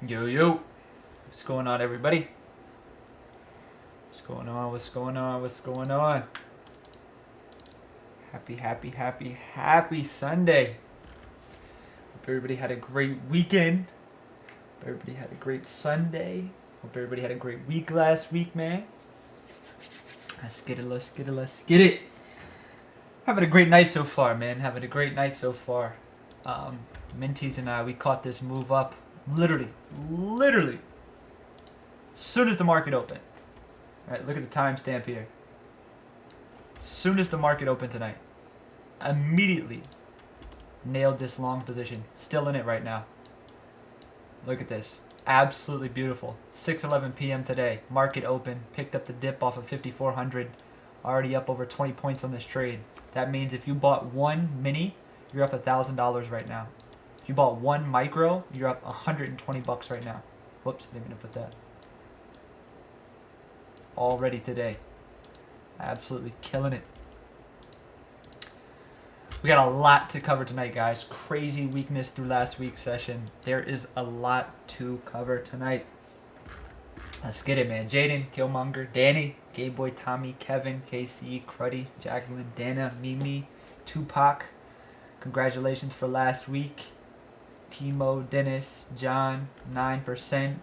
Yo, yo. What's going on, everybody? What's going on? What's going on? What's going on? Happy Sunday. Hope everybody had a great weekend. Hope everybody had a great Sunday. Hope everybody had a great week last week, man. Let's get it. Having a great night so far, man. Having a great night so far. Minties and I, we caught this move up literally, as soon as the market opened. Alright, look at the timestamp here. As soon as the market opened tonight, immediately nailed this long position. Still in it right now. Look at this. Absolutely beautiful. 6:11 p.m. today. Market open. Picked up the dip off of 5,400. Already up over 20 points on this trade. That means if you bought one mini, you're up $1,000 right now. If you bought one micro, you're up 120 bucks right now. Whoops, I didn't mean to put that. Already today. Absolutely killing it. We got a lot to cover tonight, guys. Crazy weakness through last week's session. There is a lot to cover tonight. Let's get it, man. Jaden, Killmonger, Danny, Gayboy, Tommy, Kevin, KC, Cruddy, Jacqueline, Dana, Mimi, Tupac. Congratulations for last week. Timo, Dennis, John, 9%.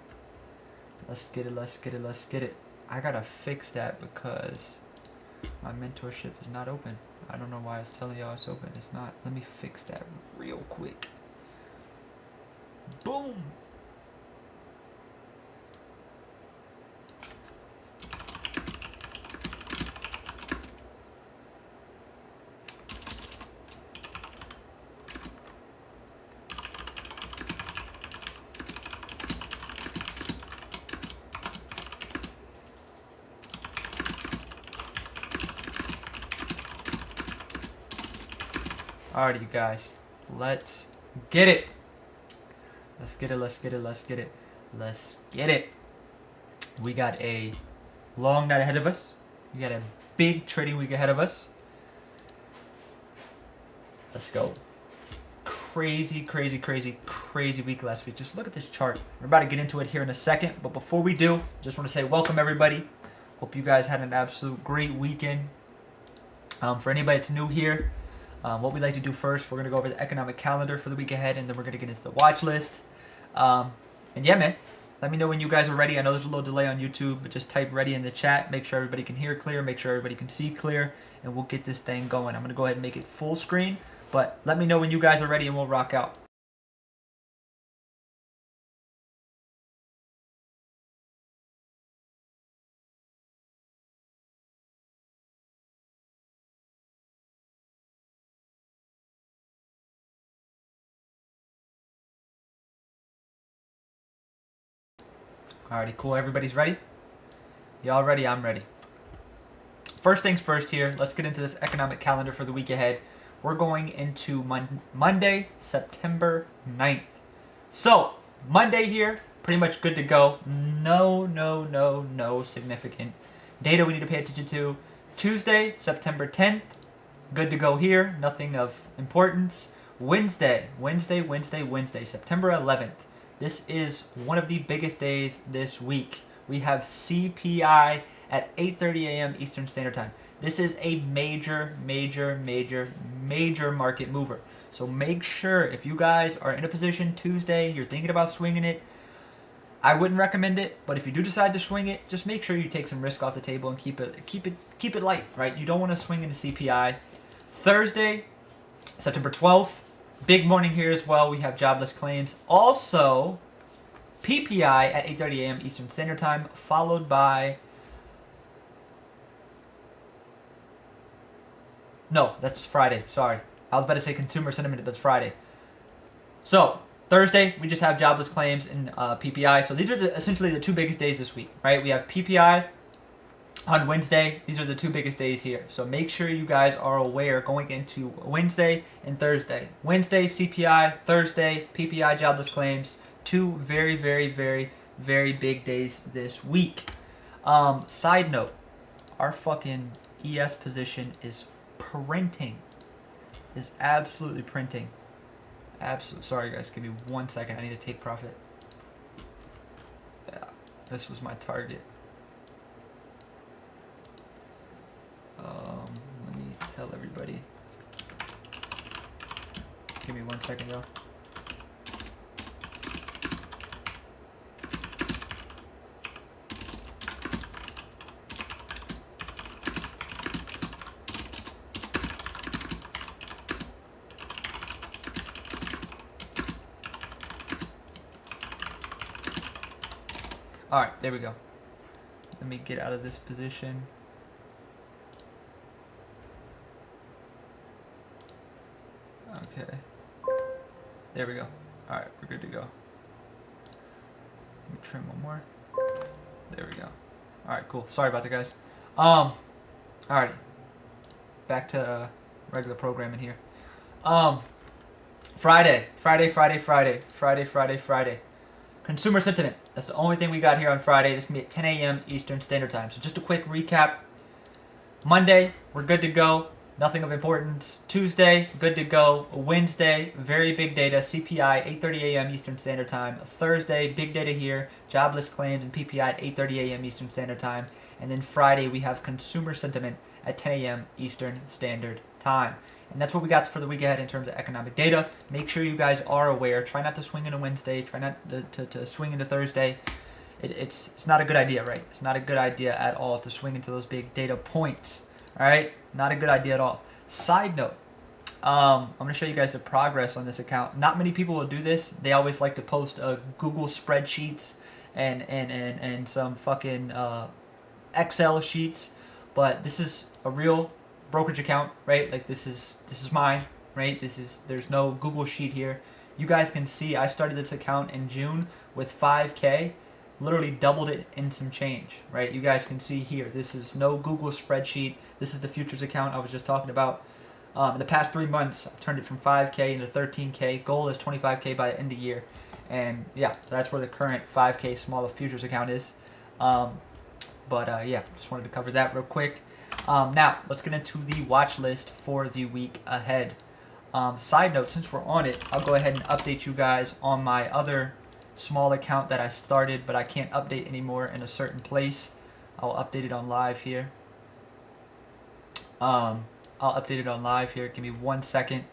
Let's get it. I gotta fix that because my mentorship is not open. I don't know why it's telling y'all it's open. It's not. Let me fix that real quick. Boom. Alright, you guys. Let's get it. Let's get it. We got a long night ahead of us. We got a big trading week ahead of us. Let's go. Crazy week last week. Just look at this chart. We're about to get into it here in a second. But before we do, just want to say welcome, everybody. Hope you guys had an absolute great weekend. For anybody that's new here, what we like to do first, we're going to go over the economic calendar for the week ahead, and then we're going to get into the watch list. And yeah, man, let me know when you guys are ready. I know there's a little delay on YouTube, but just type ready in the chat. Make sure everybody can hear clear. Make sure everybody can see clear, and we'll get this thing going. I'm going to go ahead and make it full screen, but let me know when you guys are ready, and we'll rock out. Alrighty, cool. Everybody's ready? Y'all ready? I'm ready. First things first here. Let's get into this economic calendar for the week ahead. We're going into Monday, September 9th. So, Monday here, pretty much good to go. No significant data we need to pay attention to. Tuesday, September 10th, good to go here. Nothing of importance. Wednesday, September 11th. This is one of the biggest days this week. We have CPI at 8:30 a.m. Eastern Standard Time. This is a major market mover. So make sure if you guys are in a position Tuesday, you're thinking about swinging it, I wouldn't recommend it, but if you do decide to swing it, just make sure you take some risk off the table and keep it light, right? You don't want to swing into CPI. Thursday, September 12th. Big morning here as well. We have jobless claims. Also, PPI at 8:30 a.m. Eastern Standard Time, followed by... No, that's Friday. Sorry. I was about to say consumer sentiment, but it's Friday. So, Thursday, we just have jobless claims and PPI. So these are essentially the two biggest days this week, right? We have PPI on Wednesday. These are the two biggest days here. So make sure you guys are aware going into Wednesday and Thursday. Wednesday, CPI. Thursday, PPI jobless claims. Two very big days this week. Side note, our fucking ES position is printing. Is absolutely printing. Sorry guys, give me 1 second. I need to take profit. This was my target. Let me tell everybody. Give me 1 second, though. All right, there we go. Let me get out of this position. Okay. There we go. All right, we're good to go. Let me trim one more. There we go. All right, cool. Sorry about that, guys. All right. Back to regular programming here. Friday. Consumer sentiment. That's the only thing we got here on Friday. This is going to be at 10 a.m. Eastern Standard Time. So just a quick recap. Monday, we're good to go. Nothing of importance. Tuesday, good to go. Wednesday, very big data. CPI, 8:30 a.m. Eastern Standard Time. Thursday, big data here. Jobless claims and PPI at 8:30 a.m. Eastern Standard Time. And then Friday, we have consumer sentiment at 10 a.m. Eastern Standard Time. And that's what we got for the week ahead in terms of economic data. Make sure you guys are aware. Try not to swing into Wednesday. Try not to swing into Thursday. It's not a good idea, right? It's not a good idea at all to swing into those big data points. All right? Not a good idea at all. Side note, I'm going to show you guys the progress on this account. Not many people will do this. They always like to post Google spreadsheets and some fucking Excel sheets. But this is a real brokerage account, right? Like this is mine, right? There's no Google sheet here. You guys can see I started this account in June with 5K, literally doubled it in some change, right? You guys can see here. This is no Google spreadsheet. This is the futures account I was just talking about. In the past 3 months, I've turned it from 5K into 13K. Goal is 25K by the end of the year, and yeah, so that's where the current 5K smaller futures account is. Yeah, just wanted to cover that real quick. Now, let's get into the watch list for the week ahead. Side note, since we're on it, I'll go ahead and update you guys on my other small account that I started, but I can't update anymore in a certain place. I'll update it on live here. Give me 1 second.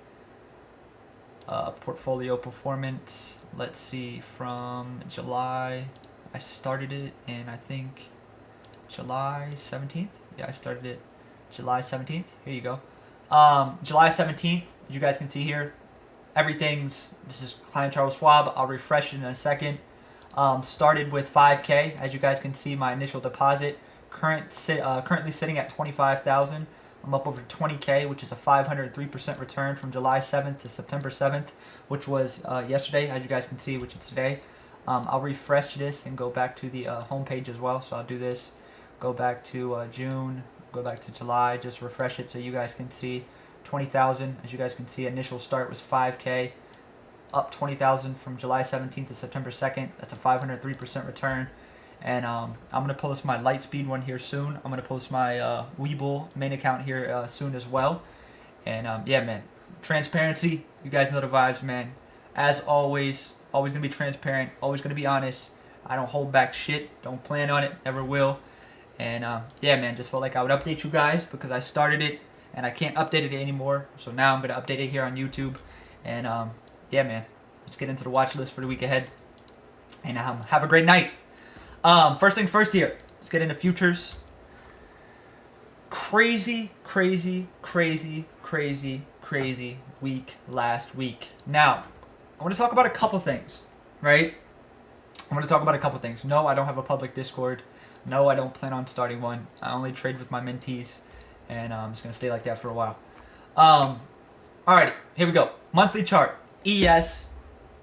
Portfolio performance. Let's see, from July. I started it in, I think, July 17th. Yeah, I started it July 17th. Here you go. July 17th, as you guys can see here, this is client Charles Schwab. I'll refresh it in a second. Started with 5K. As you guys can see, my initial deposit currently sitting at 25,000. I'm up over 20K, which is a 503% return from July 7th to September 7th, which was yesterday, as you guys can see, which is today. I'll refresh this and go back to the home page as well. So I'll do this. Go back to June, go back to July, just refresh it so you guys can see 20,000. As you guys can see, initial start was 5K, up 20,000 from July 17th to September 2nd. That's a 503% return. And I'm going to post my Lightspeed one here soon. I'm going to post my Webull main account here soon as well. And yeah, man, transparency. You guys know the vibes, man. As always going to be transparent, always going to be honest. I don't hold back shit. Don't plan on it, never will. And yeah, man, just felt like I would update you guys because I started it and I can't update it anymore. So now I'm going to update it here on YouTube. And yeah, man, let's get into the watch list for the week ahead. And have a great night. First things first here. Let's get into futures. Crazy week last week. Now, I want to talk about a couple things, right? No, I don't have a public Discord. No, I don't plan on starting one. I only trade with my mentees, and I'm just going to stay like that for a while. Alrighty, here we go. Monthly chart. ES.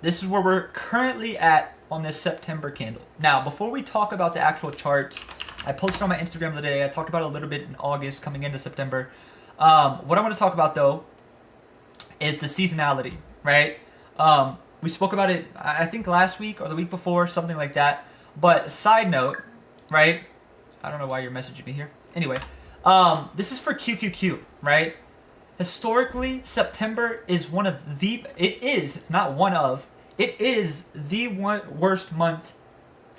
This is where we're currently at on this September candle. Now, before we talk about the actual charts, I posted on my Instagram the other day. I talked about it a little bit in August coming into September. What I want to talk about, though, is the seasonality, right? We spoke about it, I think, last week or the week before, something like that. But side note, right? I don't know why you're messaging me here. Anyway, this is for QQQ, right? Historically, September is it is the worst month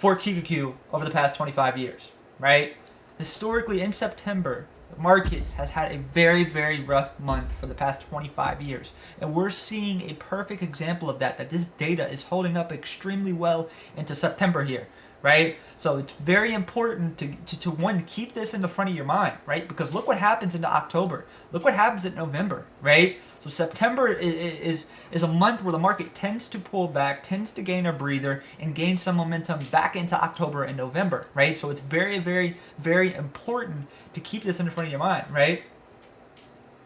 for QQQ over the past 25 years, right? Historically, in September, the market has had a very, very rough month for the past 25 years. And we're seeing a perfect example of that this data is holding up extremely well into September here, right? So it's very important to one, keep this in the front of your mind, right? Because look what happens into October. Look what happens in November, right? So September is a month where the market tends to pull back, tends to gain a breather, and gain some momentum back into October and November, right? So it's very, very, very important to keep this in the front of your mind, right?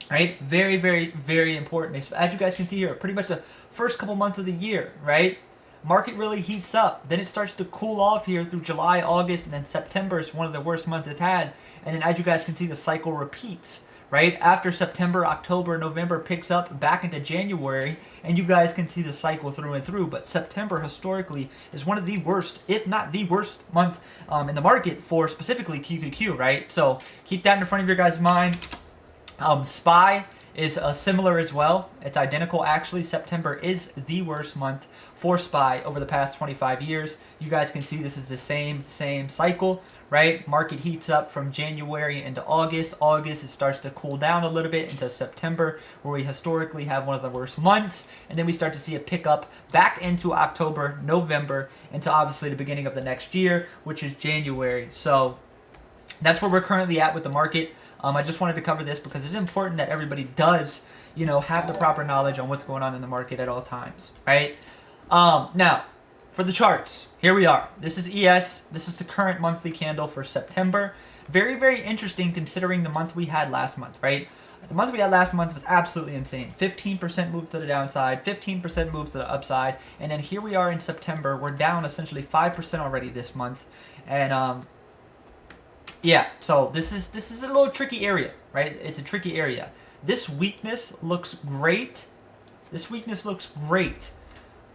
Right? Very, very, very important. As you guys can see here, pretty much the first couple months of the year, right? Market really heats up. Then it starts to cool off here through July, August, and then September is one of the worst months it's had. And then as you guys can see, the cycle repeats. Right after September, October, November picks up back into January, and you guys can see the cycle through and through. But September historically is one of the worst, if not the worst month in the market for specifically QQQ, right? So keep that in front of your guys' mind. SPY is similar as well. It's identical actually. September is the worst month for SPY over the past 25 years. You guys can see this is the same cycle, right? Market heats up from January into August. August, it starts to cool down a little bit into September, where we historically have one of the worst months. And then we start to see a pickup back into October, November, into obviously the beginning of the next year, which is January. So that's where we're currently at with the market. I just wanted to cover this because it's important that everybody does, have the proper knowledge on what's going on in the market at all times, right? Now, for the charts, here we are. This is ES. This is the current monthly candle for September. Very, very interesting considering the month we had last month, right? The month we had last month was absolutely insane. 15% move to the downside, 15% move to the upside, and then here we are in September. We're down essentially 5% already this month, and yeah, so this is a little tricky area, right? It's a tricky area. This weakness looks great. This weakness looks great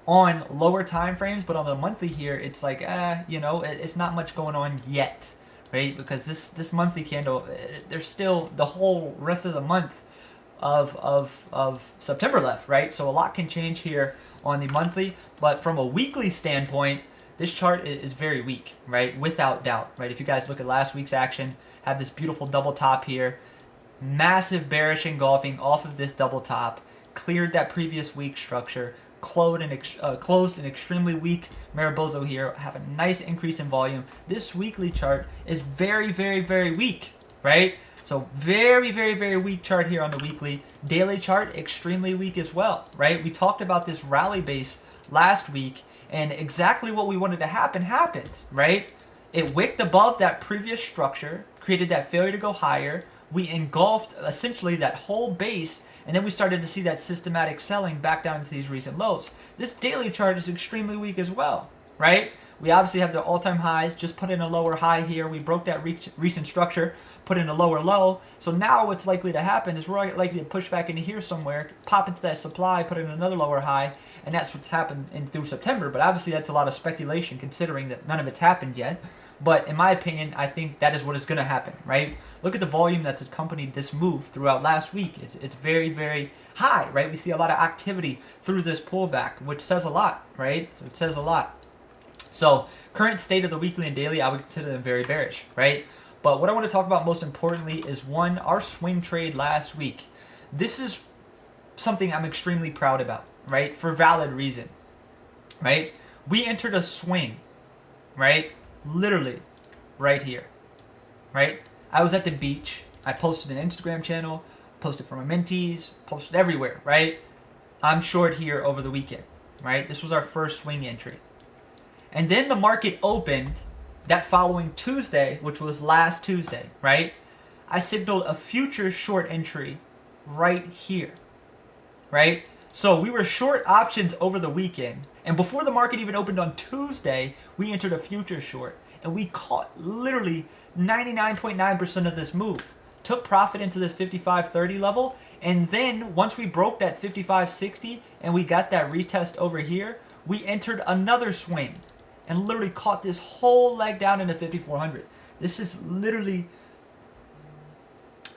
on lower time frames, but on the monthly here, it's like, it's not much going on yet, right? Because this monthly candle, there's still the whole rest of the month of September left, right? So a lot can change here on the monthly, but from a weekly standpoint, this chart is very weak, right? Without doubt, right? If you guys look at last week's action, have this beautiful double top here, massive bearish engulfing off of this double top, cleared that previous week structure, closed an extremely weak Maribozo here, have a nice increase in volume. This weekly chart is very, very, very weak, right? So very, very, very weak chart here on the weekly. Daily chart, extremely weak as well, right? We talked about this rally base last week, and exactly what we wanted to happen happened, right? It wicked above that previous structure, created that failure to go higher. We engulfed essentially that whole base, and then we started to see that systematic selling back down into these recent lows. This daily chart is extremely weak as well, right? We obviously have the all-time highs, just put in a lower high here. We broke that recent structure, put in a lower low. So now what's likely to happen is we're likely to push back into here somewhere, pop into that supply, put in another lower high, and that's what's happened through September. But obviously that's a lot of speculation considering that none of it's happened yet. But in my opinion, I think that is what is going to happen, right? Look at the volume that's accompanied this move throughout last week. It's very, very high, right? We see a lot of activity through this pullback, which says a lot, right? So it says a lot. So current state of the weekly and daily, I would consider them very bearish, right? But what I want to talk about most importantly is one, our swing trade last week. This is something I'm extremely proud about, right? For valid reason, right? We entered a swing, right? Literally right here, right? I was at the beach. I posted an Instagram channel, posted for my mentees, posted everywhere, right? I'm short here over the weekend, right? This was our first swing entry. And then the market opened that following Tuesday, which was last Tuesday, right? I signaled a future short entry right here, right? So we were short options over the weekend. And before the market even opened on Tuesday, we entered a future short. And we caught literally 99.9% of this move. Took profit into this 55.30 level. And then once we broke that 55.60 and we got that retest over here, we entered another swing. And literally caught this whole leg down into 5,400. This is literally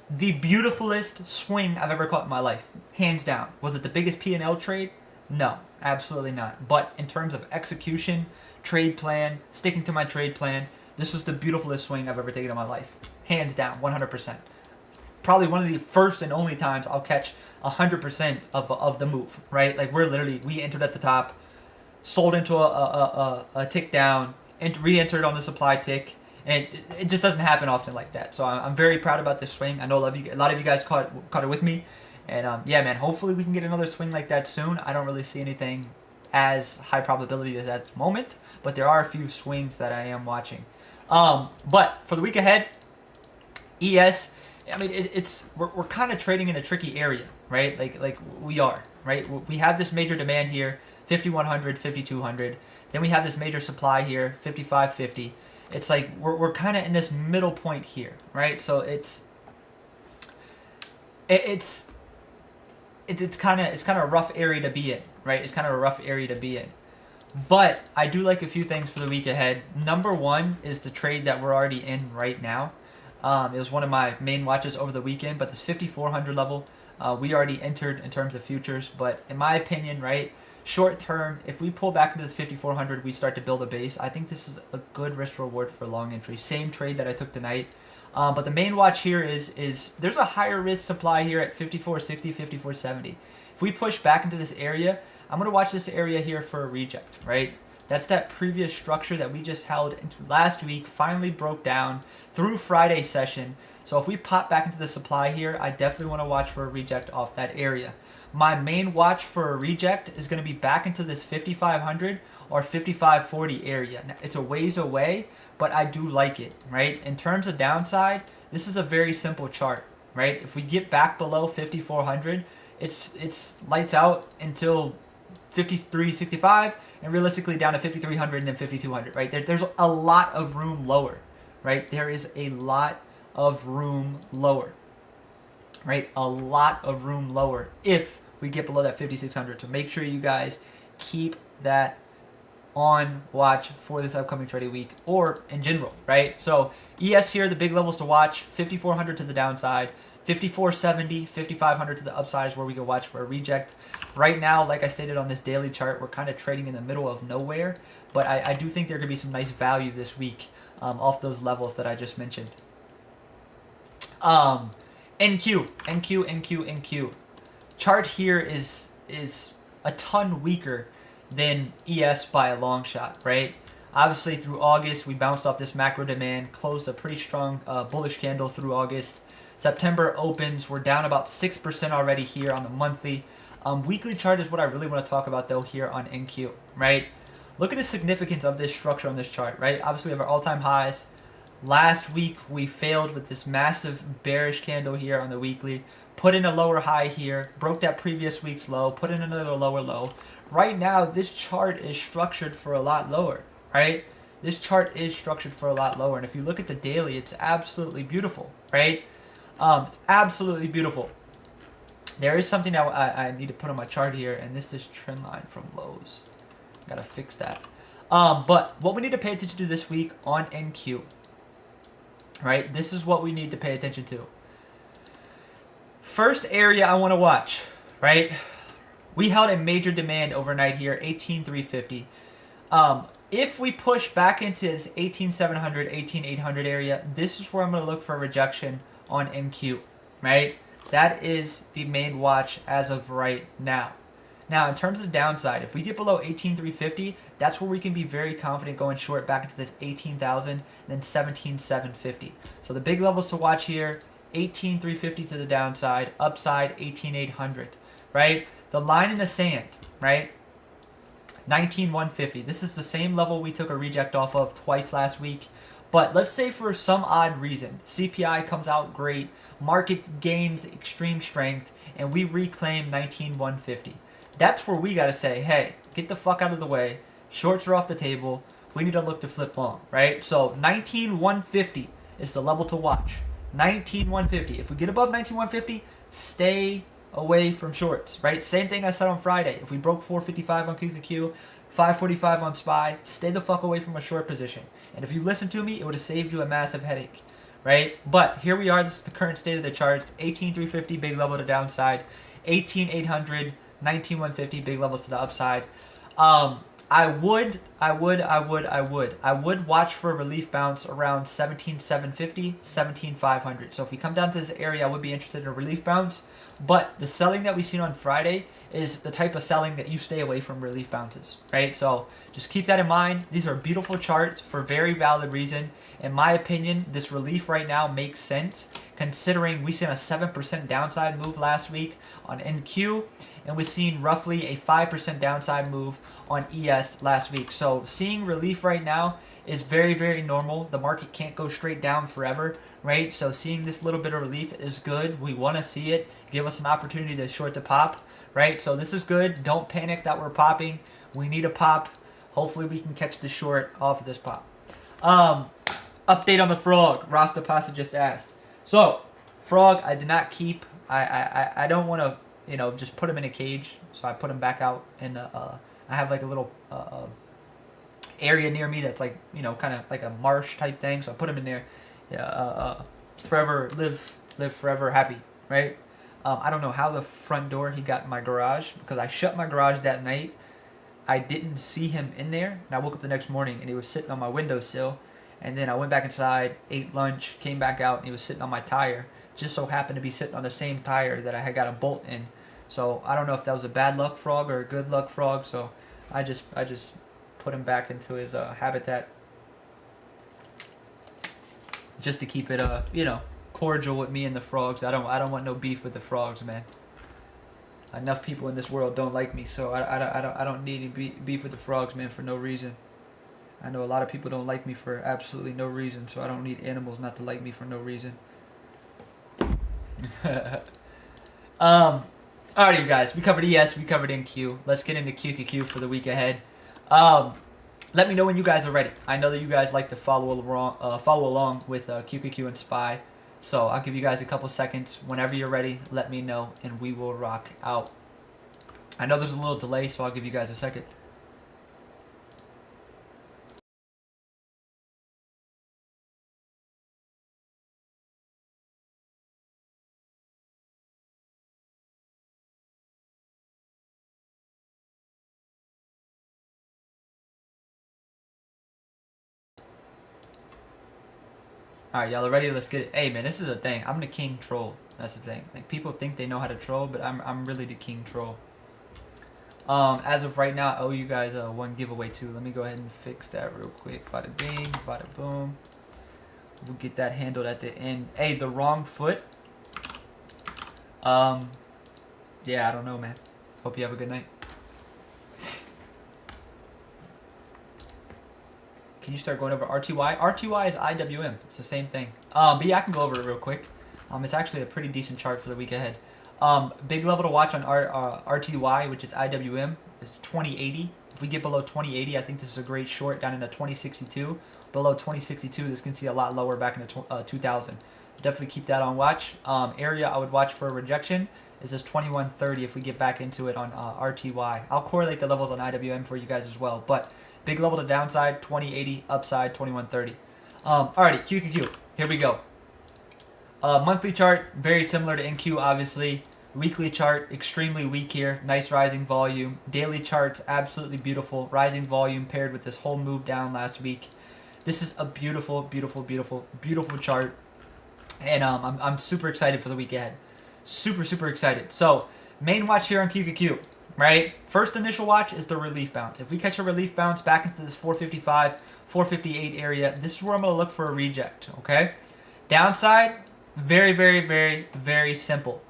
the beautifulest swing I've ever caught in my life. Hands down. Was it the biggest P&L trade? No, absolutely not. But in terms of execution, trade plan, sticking to my trade plan, this was the beautifulest swing I've ever taken in my life. Hands down, 100%. Probably one of the first and only times I'll catch 100% of the move, right? Like we entered at the top, sold into a tick down, and re-entered on the supply tick. And it just doesn't happen often like that. So I'm very proud about this swing. I know a lot of you guys caught it with me. And yeah, man, hopefully we can get another swing like that soon. I don't really see anything as high probability as at the moment, but there are a few swings that I am watching. But for the week ahead, ES, I mean, we're kind of trading in a tricky area, right? Like we are, right? We have this major demand here, 5,100, 5,200. Then we have this major supply here, 5,550. It's like we're kind of in this middle point here, right? So it's kind of a rough area to be in, right? It's kind of a rough area to be in. But I do like a few things for the week ahead. Number one is the trade that we're already in right now. It was one of my main watches over the weekend, but this 5,400 level, we already entered in terms of futures. But in my opinion, right, short term, if we pull back into this 5,400, we start to build a base. I think this is a good risk reward for long entry. Same trade that I took tonight. But the main watch here is there's a higher risk supply here at 5460, 5470. If we push back into this area, I'm going to watch this area here for a reject, right? That's that previous structure that we just held into last week, finally broke down through Friday session. So if we pop back into the supply here, I definitely want to watch for a reject off that area. My main watch for a reject is going to be back into this 5,500 or 5,540 area. Now, it's a ways away, but I do like it, right? In terms of downside, this is a very simple chart, right? If we get back below 5,400, it's lights out until 53.65 and realistically down to 5,300 and then 5,200, right? There's a lot of room lower, right? There is a lot of room lower, right? A lot of room lower if we get below that 5,600. So make sure you guys keep that on watch for this upcoming trading week or in general, right? So ES here, the big levels to watch, 5,400 to the downside, 5,470, 5,500 to the upside is where we can watch for a reject. Right now, like I stated on this daily chart, we're kind of trading in the middle of nowhere, but I do think there could be some nice value this week off those levels that I just mentioned. NQ. Chart here is a ton weaker than ES by a long shot, right? Obviously, through August, we bounced off this macro demand, closed a pretty strong bullish candle through August. September opens, we're down about 6% already here on the monthly. Weekly chart is what I really want to talk about, though, here on NQ, right? Look at the significance of this structure on this chart, right? Obviously, we have our all-time highs. Last week, we failed with this massive bearish candle here on the weekly. Put in a lower high here, broke that previous week's low, put in another lower low. Right now, this chart is structured for a lot lower, right? This chart is structured for a lot lower. And if you look at the daily, it's absolutely beautiful, right? It's absolutely beautiful. There is something that I need to put on my chart here, and this is trend line from lows. Gotta fix that. But what we need to pay attention to this week on NQ, right? This is what we need to pay attention to. First area I want to watch, right? We held a major demand overnight here, 18,350. If we push back into this 18,700, 18,800 area, this is where I'm going to look for a rejection on NQ, right? That is the main watch as of right now. Now, in terms of the downside, if we get below 18,350, that's where we can be very confident going short back into this 18,000 and then 17,750. So the big levels to watch here, 18,350 to the downside, upside 18,800, right? The line in the sand, right? 19,150. This is the same level we took a reject off of twice last week. But let's say for some odd reason, CPI comes out great, market gains extreme strength, and we reclaim 19,150. That's where we got to say, hey, get the fuck out of the way. Shorts are off the table. We need to look to flip long, right? So 19,150 is the level to watch. 19,150. If we get above 19,150, stay away from shorts, right? Same thing I said on Friday. If we broke 455 on QQQ, 545 on SPY, stay the fuck away from a short position. And if you listened to me, it would have saved you a massive headache, right? But here we are. This is the current state of the charts. 18,350, big level to downside. 18,800, 19,150, big levels to the upside. I would watch for a relief bounce around 17,750, 17,500. So if we come down to this area, I would be interested in a relief bounce. But the selling that we've seen on Friday is the type of selling that you stay away from relief bounces, right? So just keep that in mind. These are beautiful charts for very valid reason. In my opinion, this relief right now makes sense considering we seen a 7% downside move last week on NQ, and we've seen roughly a 5% downside move on ES last week. So seeing relief right now is very, very normal. The market can't go straight down forever, right? So seeing this little bit of relief is good. We want to see it. Give us an opportunity to short the pop, right? So this is good. Don't panic that we're popping. We need a pop. Hopefully we can catch the short off of this pop. Update on the frog. Rasta Pasta just asked. So, frog, I did not keep. I don't want to, you know, just put him in a cage. So I put him back out in the. I have like a little area near me that's like, you know, kind of like a marsh type thing. So I put him in there. Forever live forever happy, right? I don't know how the front door he got in my garage because I shut my garage that night. I didn't see him in there, and I woke up the next morning and he was sitting on my windowsill. And then I went back inside, ate lunch, came back out, and he was sitting on my tire. Just so happened to be sitting on the same tire that I had got a bolt in. So I don't know if that was a bad luck frog or a good luck frog. So I just put him back into his habitat, just to keep it you know, cordial with me and the frogs. I don't want no beef with the frogs, man. Enough people in this world don't like me, so I don't need any beef with the frogs, man, for no reason. I know a lot of people don't like me for absolutely no reason, so I don't need animals not to like me for no reason. Alright, you guys, we covered ES, we covered NQ. Let's get into QQQ for the week ahead. Let me know when you guys are ready. I know that you guys like to follow along with QQQ and SPY, so I'll give you guys a couple seconds. Whenever you're ready, let me know, and we will rock out. I know there's a little delay, so I'll give you guys a second. Alright, y'all are ready? Let's get it. Hey, man, this is a thing. I'm the king troll. That's the thing. Like, people think they know how to troll, but I'm really the king troll. As of right now, I owe you guys one giveaway, too. Let me go ahead and fix that real quick. Bada bing, bada boom. We'll get that handled at the end. Hey, the wrong foot. Yeah, I don't know, man. Hope you have a good night. Can you start going over RTY? RTY is IWM. It's the same thing. But yeah, I can go over it real quick. It's actually a pretty decent chart for the week ahead. Big level to watch on RTY, which is IWM, is 2080. If we get below 2080, I think this is a great short down into 2062. Below 2062, this can see a lot lower back into 2000. Definitely keep that on watch. Area I would watch for rejection is this 2130 if we get back into it on RTY. I'll correlate the levels on IWM for you guys as well. But big level to downside, 2080, upside, 2130. Alrighty, QQQ. Here we go. Monthly chart, very similar to NQ, obviously. Weekly chart, extremely weak here. Nice rising volume. Daily charts, absolutely beautiful. Rising volume paired with this whole move down last week. This is a beautiful, beautiful, beautiful, beautiful chart. And I'm super excited for the week ahead. Super, super excited. So, main watch here on QQQ, right? First initial watch is the relief bounce. If we catch a relief bounce back into this 455, 458 area, this is where I'm going to look for a reject, okay? Downside, very, very, very, very simple.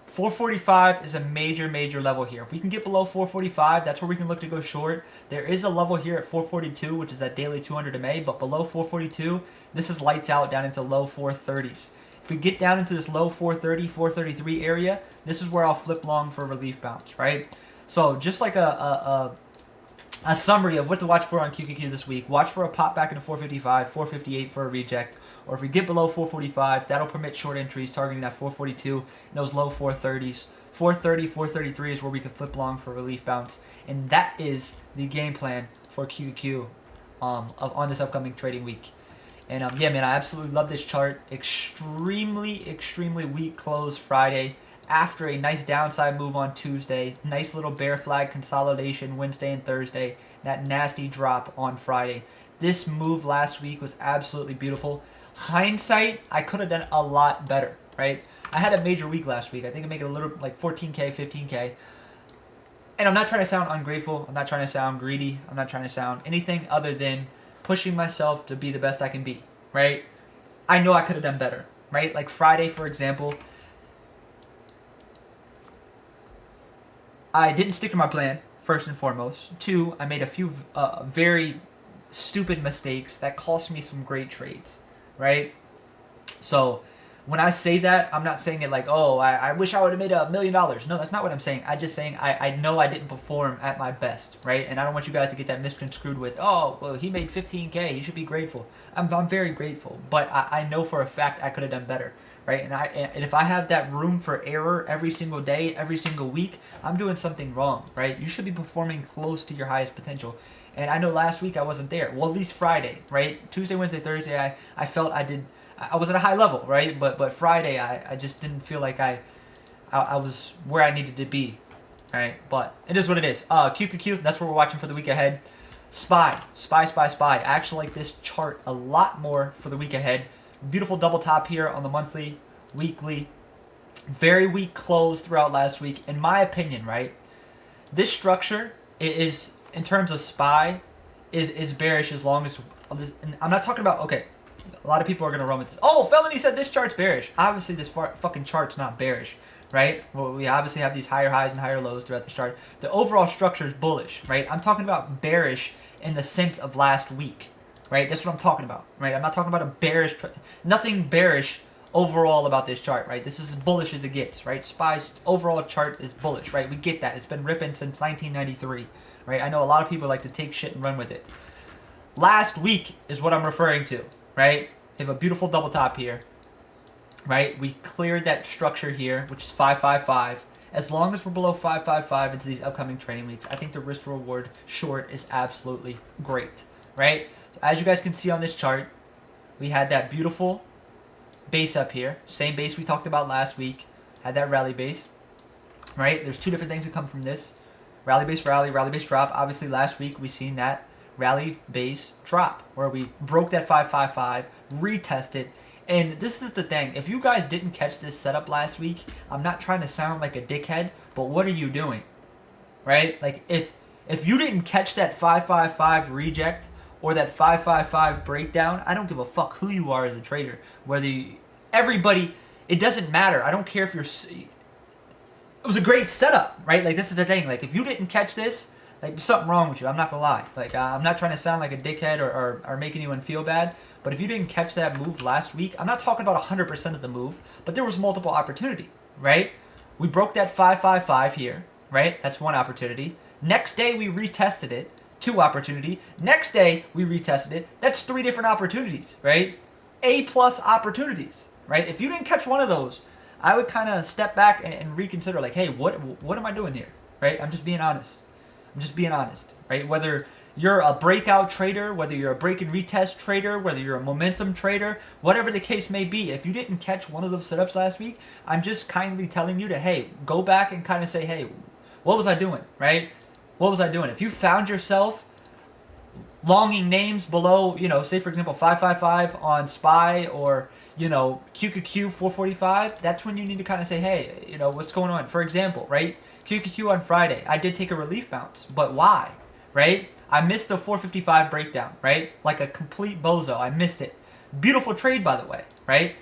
445 is a major, major level here. If we can get below 445, that's where we can look to go short. There is a level here at 442, which is that daily 200 MA, but below 442, this is lights out down into low 430s. If we get down into this low 430, 433 area, this is where I'll flip long for a relief bounce, right? So just like a summary of what to watch for on QQQ this week. Watch for a pop back into 455, 458 for a reject. Or if we get below 445, that'll permit short entries targeting that 442 and those low 430s. 430, 433 is where we can flip long for a relief bounce. And that is the game plan for QQQ on this upcoming trading week. And yeah, man, I absolutely love this chart. Extremely, extremely weak close Friday. after a nice downside move on Tuesday, nice little bear flag consolidation Wednesday and Thursday, that nasty drop on Friday. This move last week was absolutely beautiful. Hindsight, I could have done a lot better, right? I had a major week last week. I think I made it a little like 14K, 15K. And I'm not trying to sound ungrateful. I'm not trying to sound greedy. I'm not trying to sound anything other than pushing myself to be the best I can be, right? I know I could have done better, right? Like Friday, for example, I didn't stick to my plan, first and foremost. Two, I made a few very stupid mistakes that cost me some great trades, right? So when I say that, I'm not saying it like, oh, I wish I would have made $1 million. No, that's not what I'm saying. I'm just saying I know I didn't perform at my best, right? And I don't want you guys to get that misconstrued with, oh, well, he made 15K. He should be grateful. I'm very grateful, but I know for a fact I could have done better, right? And if I have that room for error every single day, every single week, I'm doing something wrong, right? You should be performing close to your highest potential. And I know last week I wasn't there. Well, at least Friday, right? Tuesday, Wednesday, Thursday, I felt I was at a high level, right? But Friday, I just didn't feel like I was where I needed to be, right? But it is what it is. QQQ, that's what we're watching for the week ahead. SPY. I actually like this chart a lot more for the week ahead. Beautiful double top here on the monthly, weekly. Very weak close throughout last week. In my opinion, right? This structure is, in terms of SPY, is bearish as long as... I'm not talking about... Okay, a lot of people are going to run with this. Oh, Felony said this chart's bearish. Obviously, this fucking chart's not bearish, right? Well, we obviously have these higher highs and higher lows throughout the chart. The overall structure is bullish, right? I'm talking about bearish in the sense of last week, right? That's what I'm talking about, right? I'm not talking about a bearish... Nothing bearish overall about this chart, right? This is as bullish as it gets, right? SPY's overall chart is bullish, right? We get that. It's been ripping since 1993, right? I know a lot of people like to take shit and run with it. Last week is what I'm referring to, right? We have a beautiful double top here, right? We cleared that structure here, which is 555. As long as we're below 555 into these upcoming trading weeks, I think the risk reward short is absolutely great, right? So as you guys can see on this chart, we had that beautiful base up here, same base we talked about last week, had that rally base, right? There's two different things that come from this. Rally base rally, rally base drop. Obviously last week we seen that rally base drop where we broke that 555, retested. And this is the thing, if you guys didn't catch this setup last week, I'm not trying to sound like a dickhead, but what are you doing, right? Like if you didn't catch that 555 reject or that 555 breakdown, I don't give a fuck who you are as a trader. Everybody, it doesn't matter. I don't care if you're... It was a great setup, right? Like, this is the thing. Like, if you didn't catch this, like, there's something wrong with you. I'm not gonna lie. Like, I'm not trying to sound like a dickhead or make anyone feel bad, but if you didn't catch that move last week, I'm not talking about 100% of the move, but there was multiple opportunity, right? We broke that 555 here, right? That's one opportunity. Next day, we retested it. 2 opportunity. Next day, we retested it. That's 3 different opportunities, right? A-plus opportunities, right? If you didn't catch one of those, I would kind of step back and reconsider, like, hey, what am I doing here, right? I'm just being honest. Right? Whether you're a breakout trader, whether you're a break and retest trader, whether you're a momentum trader, whatever the case may be, if you didn't catch one of those setups last week, I'm just kindly telling you to, hey, go back and kind of say, hey, what was I doing, right? What was I doing? If you found yourself longing names below, say for example 555 on SPY or QQQ 445, that's when you need to kind of say, hey, what's going on? For example, right? QQQ on Friday, I did take a relief bounce, but why, right? I missed the 455 breakdown, right? Like a complete bozo, I missed it. Beautiful trade, by the way, right?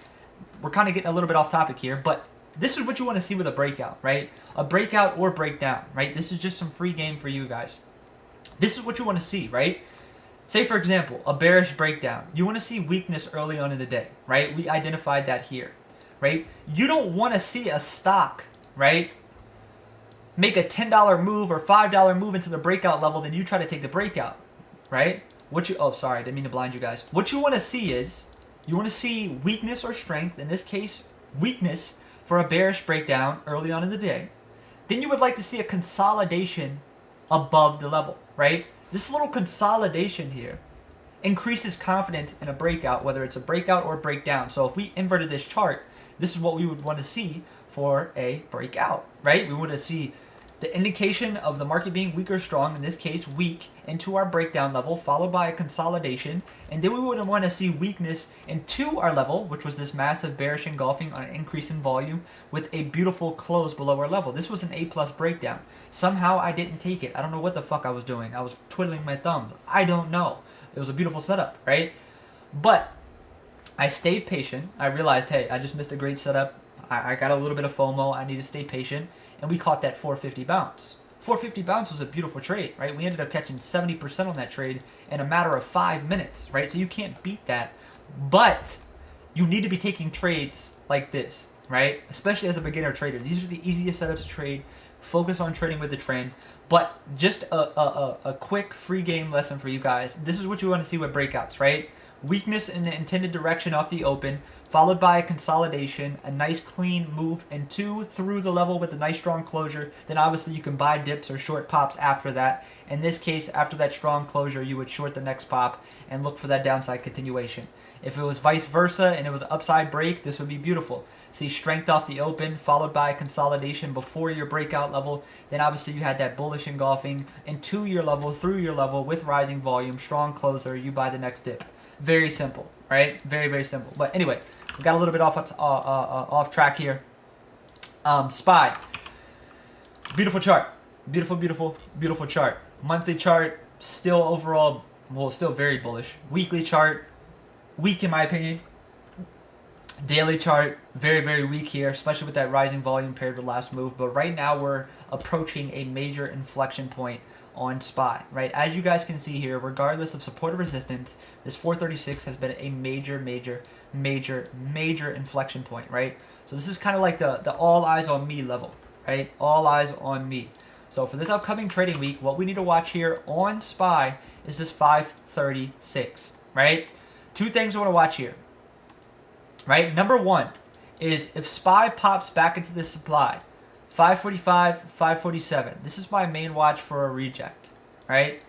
We're kind of getting a little bit off topic here, but this is what you want to see with a breakout, right? A breakout or breakdown, right? This is just some free game for you guys. This is what you want to see, right? Say, for example, a bearish breakdown. You want to see weakness early on in the day, right? We identified that here, right? You don't want to see a stock, right, make a $10 move or $5 move into the breakout level, then you try to take the breakout, right? Oh, sorry, I didn't mean to blind you guys. What you want to see is, you want to see weakness or strength, in this case, weakness for a bearish breakdown early on in the day. Then you would like to see a consolidation above the level, right? This little consolidation here increases confidence in a breakout, whether it's a breakout or breakdown. So if we inverted this chart, this is what we would want to see for a breakout, right? We want to see the indication of the market being weak or strong, in this case weak, into our breakdown level, followed by a consolidation, and then we would want to see weakness into our level, which was this massive bearish engulfing on an increase in volume with a beautiful close below our level. This was an A plus breakdown. Somehow I didn't take it. I don't know what the fuck I was doing. I was twiddling my thumbs. I don't know. It was a beautiful setup, right? But I stayed patient. I realized, hey, I just missed a great setup. I got a little bit of FOMO. I need to stay patient. And we caught that 450 bounce. 450 bounce was a beautiful trade, right? We ended up catching 70% on that trade in a matter of 5 minutes, right? So you can't beat that. But you need to be taking trades like this, right? Especially as a beginner trader. These are the easiest setups to trade. Focus on trading with the trend. But just a quick free game lesson for you guys. This is what you want to see with breakouts, right? Weakness in the intended direction off the open, followed by a consolidation, a nice clean move into through the level with a nice strong closure. Then obviously you can buy dips or short pops after that. In this case, after that strong closure, you would short the next pop and look for that downside continuation. If it was vice versa and it was an upside break, this would be beautiful. See strength off the open, followed by a consolidation before your breakout level. Then obviously you had that bullish engulfing into your level, through your level with rising volume, strong closer, you buy the next dip. Very simple, right? Very, very simple. But anyway, we got a little bit off track here. SPY. Beautiful chart. Beautiful, beautiful, beautiful chart. Monthly chart, still overall, well, still very bullish. Weekly chart, weak in my opinion. Daily chart, very, very weak here, especially with that rising volume paired with last move. But right now we're approaching a major inflection point on SPY, right? As you guys can see here, regardless of support or resistance, this 436 has been a major, major, major, major inflection point, right? So this is kind of like the all eyes on me level, right? All eyes on me. So for this upcoming trading week, what we need to watch here on SPY is this 536, right? Two things I want to watch here, right? Number one is if SPY pops back into the supply, 545, 547. This is my main watch for a reject, right?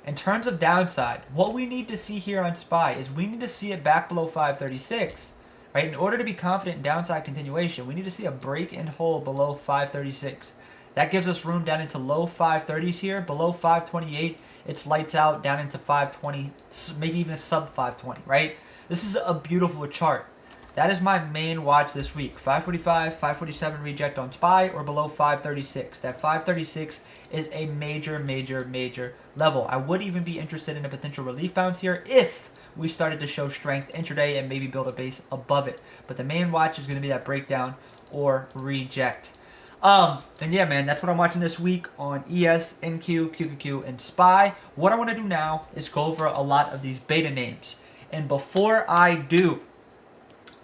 In terms of downside, what we need to see here on SPY is we need to see it back below 536, right? In order to be confident in downside continuation, we need to see a break and hold below 536. That gives us room down into low 530s here. Below 528, it's lights out down into 520, maybe even sub 520, right? This is a beautiful chart. That is my main watch this week. 545, 547 reject on SPY or below 536. That 536 is a major, major, major level. I would even be interested in a potential relief bounce here if we started to show strength intraday and maybe build a base above it. But the main watch is going to be that breakdown or reject. And yeah, man, that's what I'm watching this week on ES, NQ, QQQ, and SPY. What I want to do now is go over a lot of these beta names. And before I do,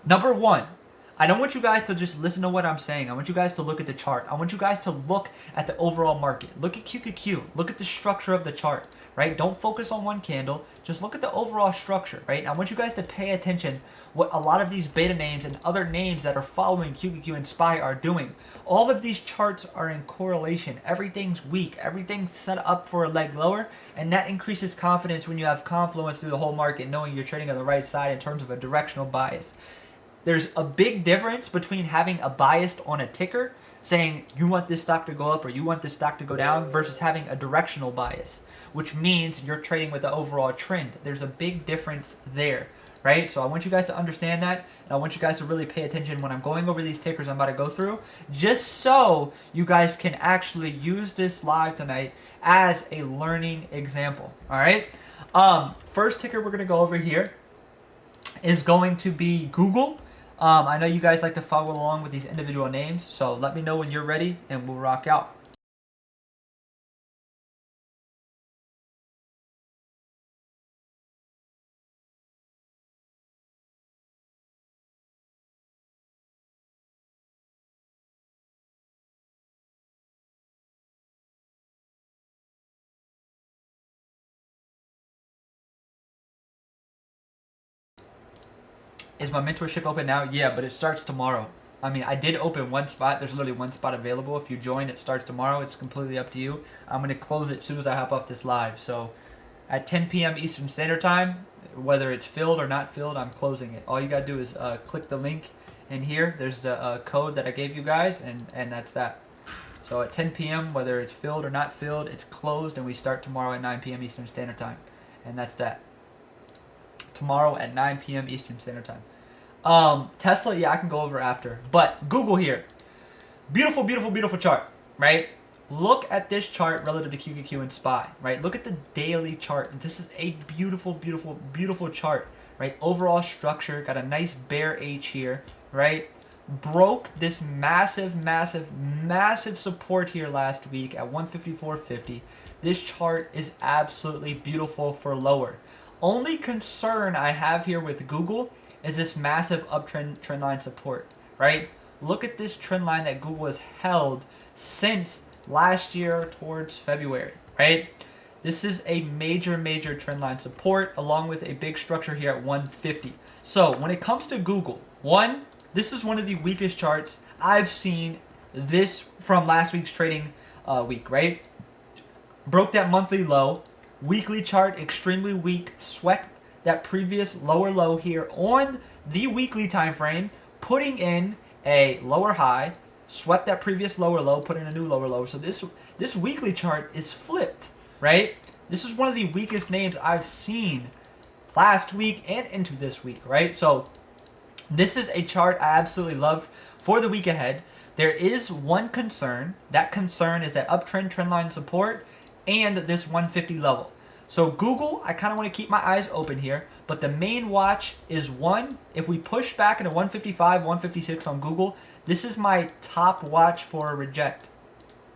number one, I don't want you guys to just listen to what I'm saying. I want you guys to look at the chart. I want you guys to look at the overall market. Look at QQQ. Look at the structure of the chart, right? Don't focus on one candle. Just look at the overall structure, right? I want you guys to pay attention what a lot of these beta names and other names that are following QQQ and SPY are doing. All of these charts are in correlation. Everything's weak. Everything's set up for a leg lower, and that increases confidence when you have confluence through the whole market, knowing you're trading on the right side in terms of a directional bias. There's a big difference between having a bias on a ticker, saying you want this stock to go up or you want this stock to go down, versus having a directional bias, which means you're trading with the overall trend. There's a big difference there, right? So I want you guys to understand that, and I want you guys to really pay attention when I'm going over these tickers I'm about to go through, just so you guys can actually use this live tonight as a learning example, all right? First ticker we're going to go over here is going to be Google. I know you guys like to follow along with these individual names, so let me know when you're ready and we'll rock out. Is my mentorship open now? Yeah, but it starts tomorrow. I mean, I did open one spot. There's literally one spot available. If you join, it starts tomorrow. It's completely up to you. I'm going to close it as soon as I hop off this live. So at 10 p.m. Eastern Standard Time, whether it's filled or not filled, I'm closing it. All you got to do is click the link And here, there's a code that I gave you guys, and that's that. So at 10 p.m., whether it's filled or not filled, it's closed, and we start tomorrow at 9 p.m. Eastern Standard Time. And that's that. Tomorrow at 9 p.m. Eastern Standard Time. Tesla, yeah, I can go over after. But Google here. Beautiful, beautiful, beautiful chart, right? Look at this chart relative to QQQ and SPY, right? Look at the daily chart. This is a beautiful, beautiful, beautiful chart, right? Overall structure, got a nice bear H here, right? Broke this massive, massive, massive support here last week at 154.50. This chart is absolutely beautiful for lower. Only concern I have here with Google is this massive uptrend trend line support, right? Look at this trend line that Google has held since last year towards February, right? This is a major, major trend line support along with a big structure here at 150. So when it comes to Google, this is one of the weakest charts I've seen this from last week's trading week, right? Broke that monthly low. Weekly chart, extremely weak. Swept that previous lower low here on the weekly time frame, putting in a lower high. Swept that previous lower low, put in a new lower low. So this weekly chart is flipped, right? This is one of the weakest names I've seen last week and into this week, right? So this is a chart I absolutely love for the week ahead. There is one concern. That concern is that uptrend trend line support and this 150 level. So Google, I kind of want to keep my eyes open here, but the main watch is if we push back into 155, 156 on Google, this is my top watch for a reject,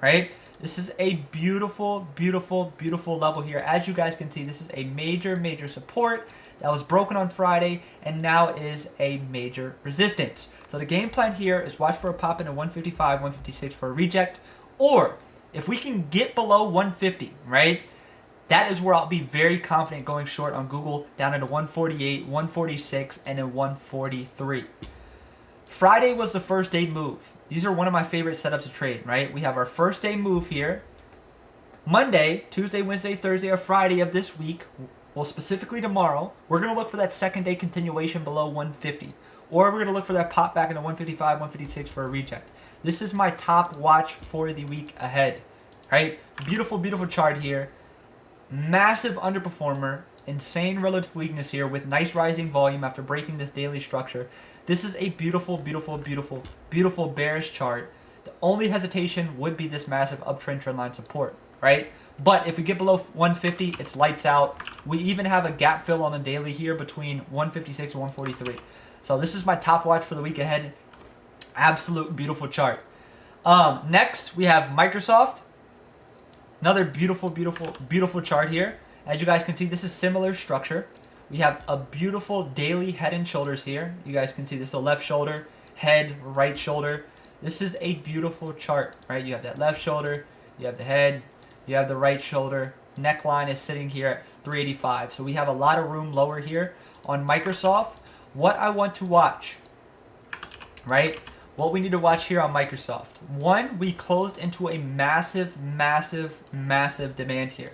right? This is a beautiful, beautiful, beautiful level here. As you guys can see, this is a major, major support that was broken on Friday and now is a major resistance. So the game plan here is watch for a pop into 155, 156 for a reject, or if we can get below 150, right? That is where I'll be very confident going short on Google down into 148, 146, and then 143. Friday was the first day move. These are one of my favorite setups to trade, right? We have our first day move here. Monday, Tuesday, Wednesday, Thursday, or Friday of this week, well, specifically tomorrow, we're going to look for that second day continuation below 150. Or we're going to look for that pop back into 155, 156 for a reject. This is my top watch for the week ahead, right? Beautiful, beautiful chart here. Massive underperformer, insane relative weakness here with nice rising volume after breaking this daily structure. This is a beautiful, beautiful, beautiful, beautiful bearish chart. The only hesitation would be this massive uptrend trend line support, right? But if we get below 150, it's lights out. We even have a gap fill on the daily here between 156 and 143. So this is my top watch for the week ahead. Absolute beautiful chart. Next, we have Microsoft. Another beautiful, beautiful, beautiful chart here. As you guys can see, this is similar structure. We have a beautiful daily head and shoulders here. You guys can see this is the left shoulder, head, right shoulder. This is a beautiful chart, right? You have that left shoulder, you have the head, you have the right shoulder. Neckline is sitting here at 385. So we have a lot of room lower here on Microsoft. What I want to watch, right? What we need to watch here on Microsoft. One, we closed into a massive, massive, massive demand here.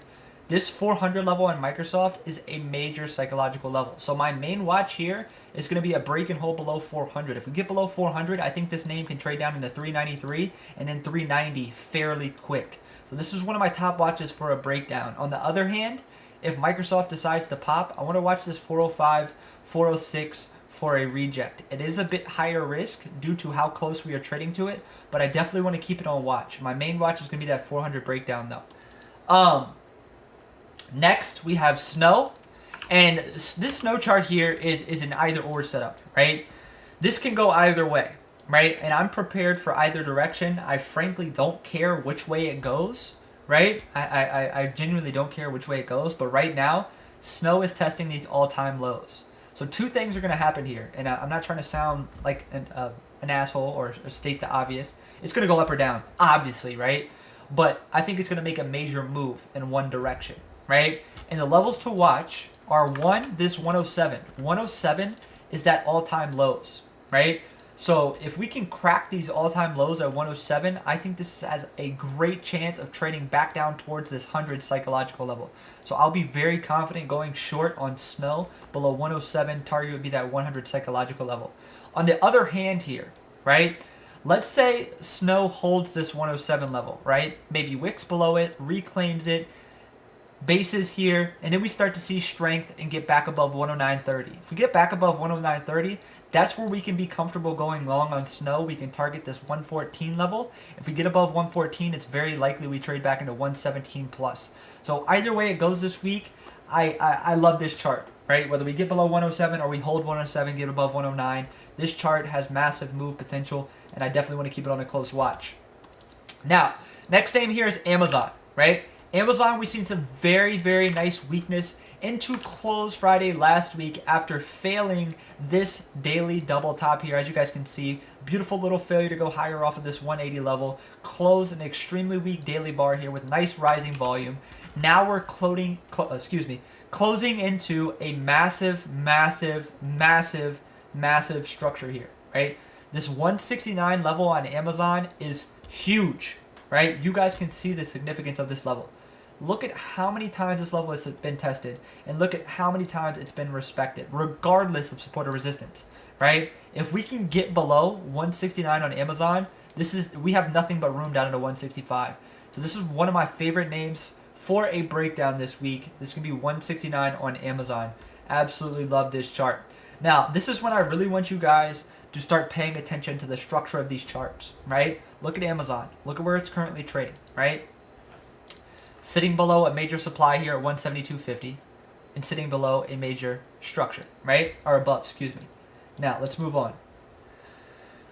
This 400 level on Microsoft is a major psychological level. So my main watch here is going to be a break and hold below 400. If we get below 400, I think this name can trade down into 393 and then 390 fairly quick. So this is one of my top watches for a breakdown. On the other hand, if Microsoft decides to pop, I want to watch this 405, 406 for a reject. It is a bit higher risk due to how close we are trading to it, but I definitely want to keep it on watch. My main watch is going to be that 400 breakdown though. Next, we have snow. And this snow chart here is an either or setup, right? This can go either way, right? And I'm prepared for either direction. I frankly don't care which way it goes, right? I genuinely don't care which way it goes. But right now, snow is testing these all-time lows. So two things are going to happen here. And I'm not trying to sound like an asshole or state the obvious. It's going to go up or down, obviously, right? But I think it's going to make a major move in one direction, right? And the levels to watch are this 107. 107 is that all-time lows, right? So if we can crack these all-time lows at 107, I think this has a great chance of trading back down towards this 100 psychological level. So I'll be very confident going short on snow below 107. Target would be that 100 psychological level. On the other hand here, right? Let's say snow holds this 107 level, right? Maybe wicks below it, reclaims it, bases here, and then we start to see strength and get back above 109.30. If we get back above 109.30, that's where we can be comfortable going long on snow. We can target this 114 level. If we get above 114, it's very likely we trade back into 117 plus. So either way it goes this week, I love this chart, right? Whether we get below 107 or we hold 107, get above 109, this chart has massive move potential, and I definitely want to keep it on a close watch. Now, next name here is Amazon, right? Amazon, we've seen some very, very nice weakness into close Friday last week after failing this daily double top here. As you guys can see, beautiful little failure to go higher off of this 180 level. Close an extremely weak daily bar here with nice rising volume. Now we're closing into a massive, massive, massive, massive structure here, right? This 169 level on Amazon is huge, right? You guys can see the significance of this level. Look at how many times this level has been tested, and look at how many times it's been respected, regardless of support or resistance, right? If we can get below 169 on Amazon, we have nothing but room down into 165. So this is one of my favorite names for a breakdown this week. This can be 169 on Amazon. Absolutely love this chart. Now, this is when I really want you guys to start paying attention to the structure of these charts, right? Look at Amazon. Look at where it's currently trading, right? Sitting below a major supply here at 172.50 and sitting below a major structure, right? Or above, excuse me. Now, let's move on.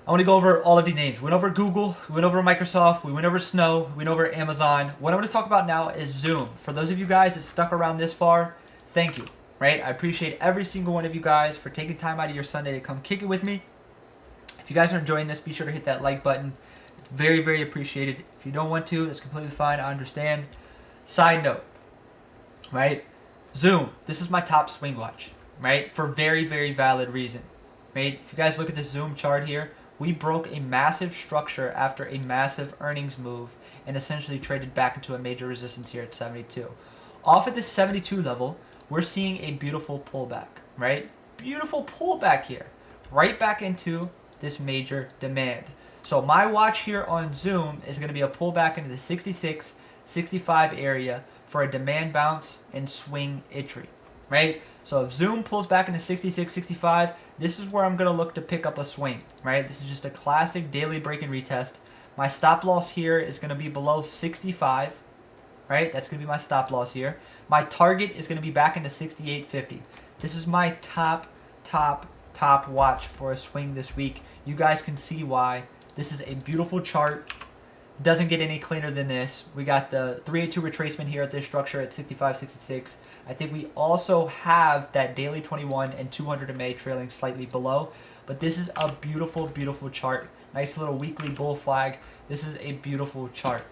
I want to go over all of these names. We went over Google, we went over Microsoft, we went over Snow, we went over Amazon. What I'm going to talk about now is Zoom. For those of you guys that stuck around this far, thank you, right? I appreciate every single one of you guys for taking time out of your Sunday to come kick it with me. If you guys are enjoying this, be sure to hit that like button. It's very, very appreciated. If you don't want to, that's completely fine. I understand. Side note, right? Zoom, this is my top swing watch, right? For very, very valid reason, right? If you guys look at this Zoom chart here, we broke a massive structure after a massive earnings move and essentially traded back into a major resistance here at 72. Off at this 72 level, we're seeing a beautiful pullback, right? Beautiful pullback here, right back into this major demand. So my watch here on Zoom is going to be a pullback into the 66, 65 area for a demand bounce and swing entry, right? So if Zoom pulls back into 66, 65, this is where I'm going to look to pick up a swing, right? This is just a classic daily break and retest. My stop loss here is going to be below 65, right? That's going to be my stop loss here. My target is going to be back into 68.50. This is my top watch for a swing this week. You guys can see why. This is a beautiful chart. Doesn't get any cleaner than this. We got the 382 retracement here at this structure at 65, 66. I think we also have that daily 21 and 200 MA trailing slightly below. But this is a beautiful, beautiful chart. Nice little weekly bull flag. This is a beautiful chart.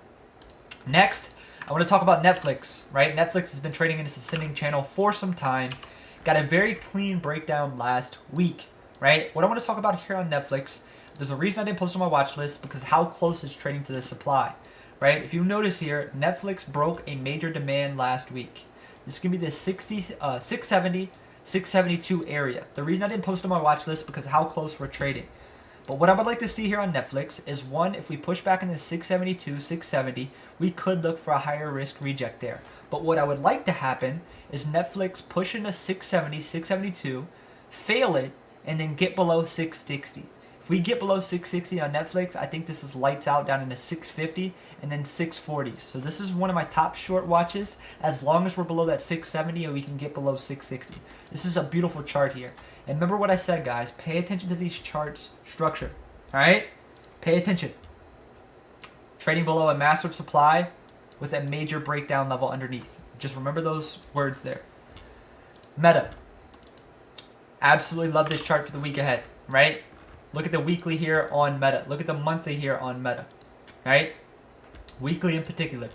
Next, I want to talk about Netflix, right? Netflix has been trading in this ascending channel for some time. Got a very clean breakdown last week, right? What I want to talk about here on Netflix, there's a reason I didn't post on my watch list because how close it's trading to the supply, right? If you notice here, Netflix broke a major demand last week. This is going to be the 670, 672 area. The reason I didn't post on my watch list because how close we're trading. But what I would like to see here on Netflix is one, if we push back in the 672, 670, we could look for a higher risk reject there. But what I would like to happen is Netflix push into 670, 672, fail it, and then get below 660. If we get below 660 on Netflix, I think this is lights out down into 650 and then 640. So this is one of my top short watches as long as we're below that 670 and we can get below 660. This is a beautiful chart here. And remember what I said, guys. Pay attention to these charts structure. All right? Pay attention. Trading below a massive supply with a major breakdown level underneath. Just remember those words there. Meta. Absolutely love this chart for the week ahead, right? Look at the weekly here on Meta. Look at the monthly here on Meta, right? Weekly in particular.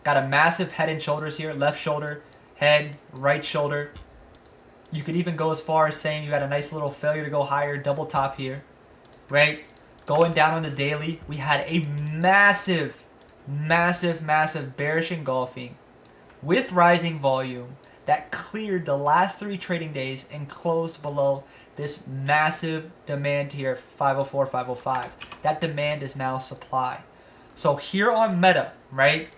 Got a massive head and shoulders here. Left shoulder, head, right shoulder. You could even go as far as saying you got a nice little failure to go higher, double top here. right? Going down on the daily, we had a massive, massive, massive bearish engulfing with rising volume that cleared the last 3 trading days and closed below this massive demand here, 504, 505. That demand is now supply. So here on Meta, right,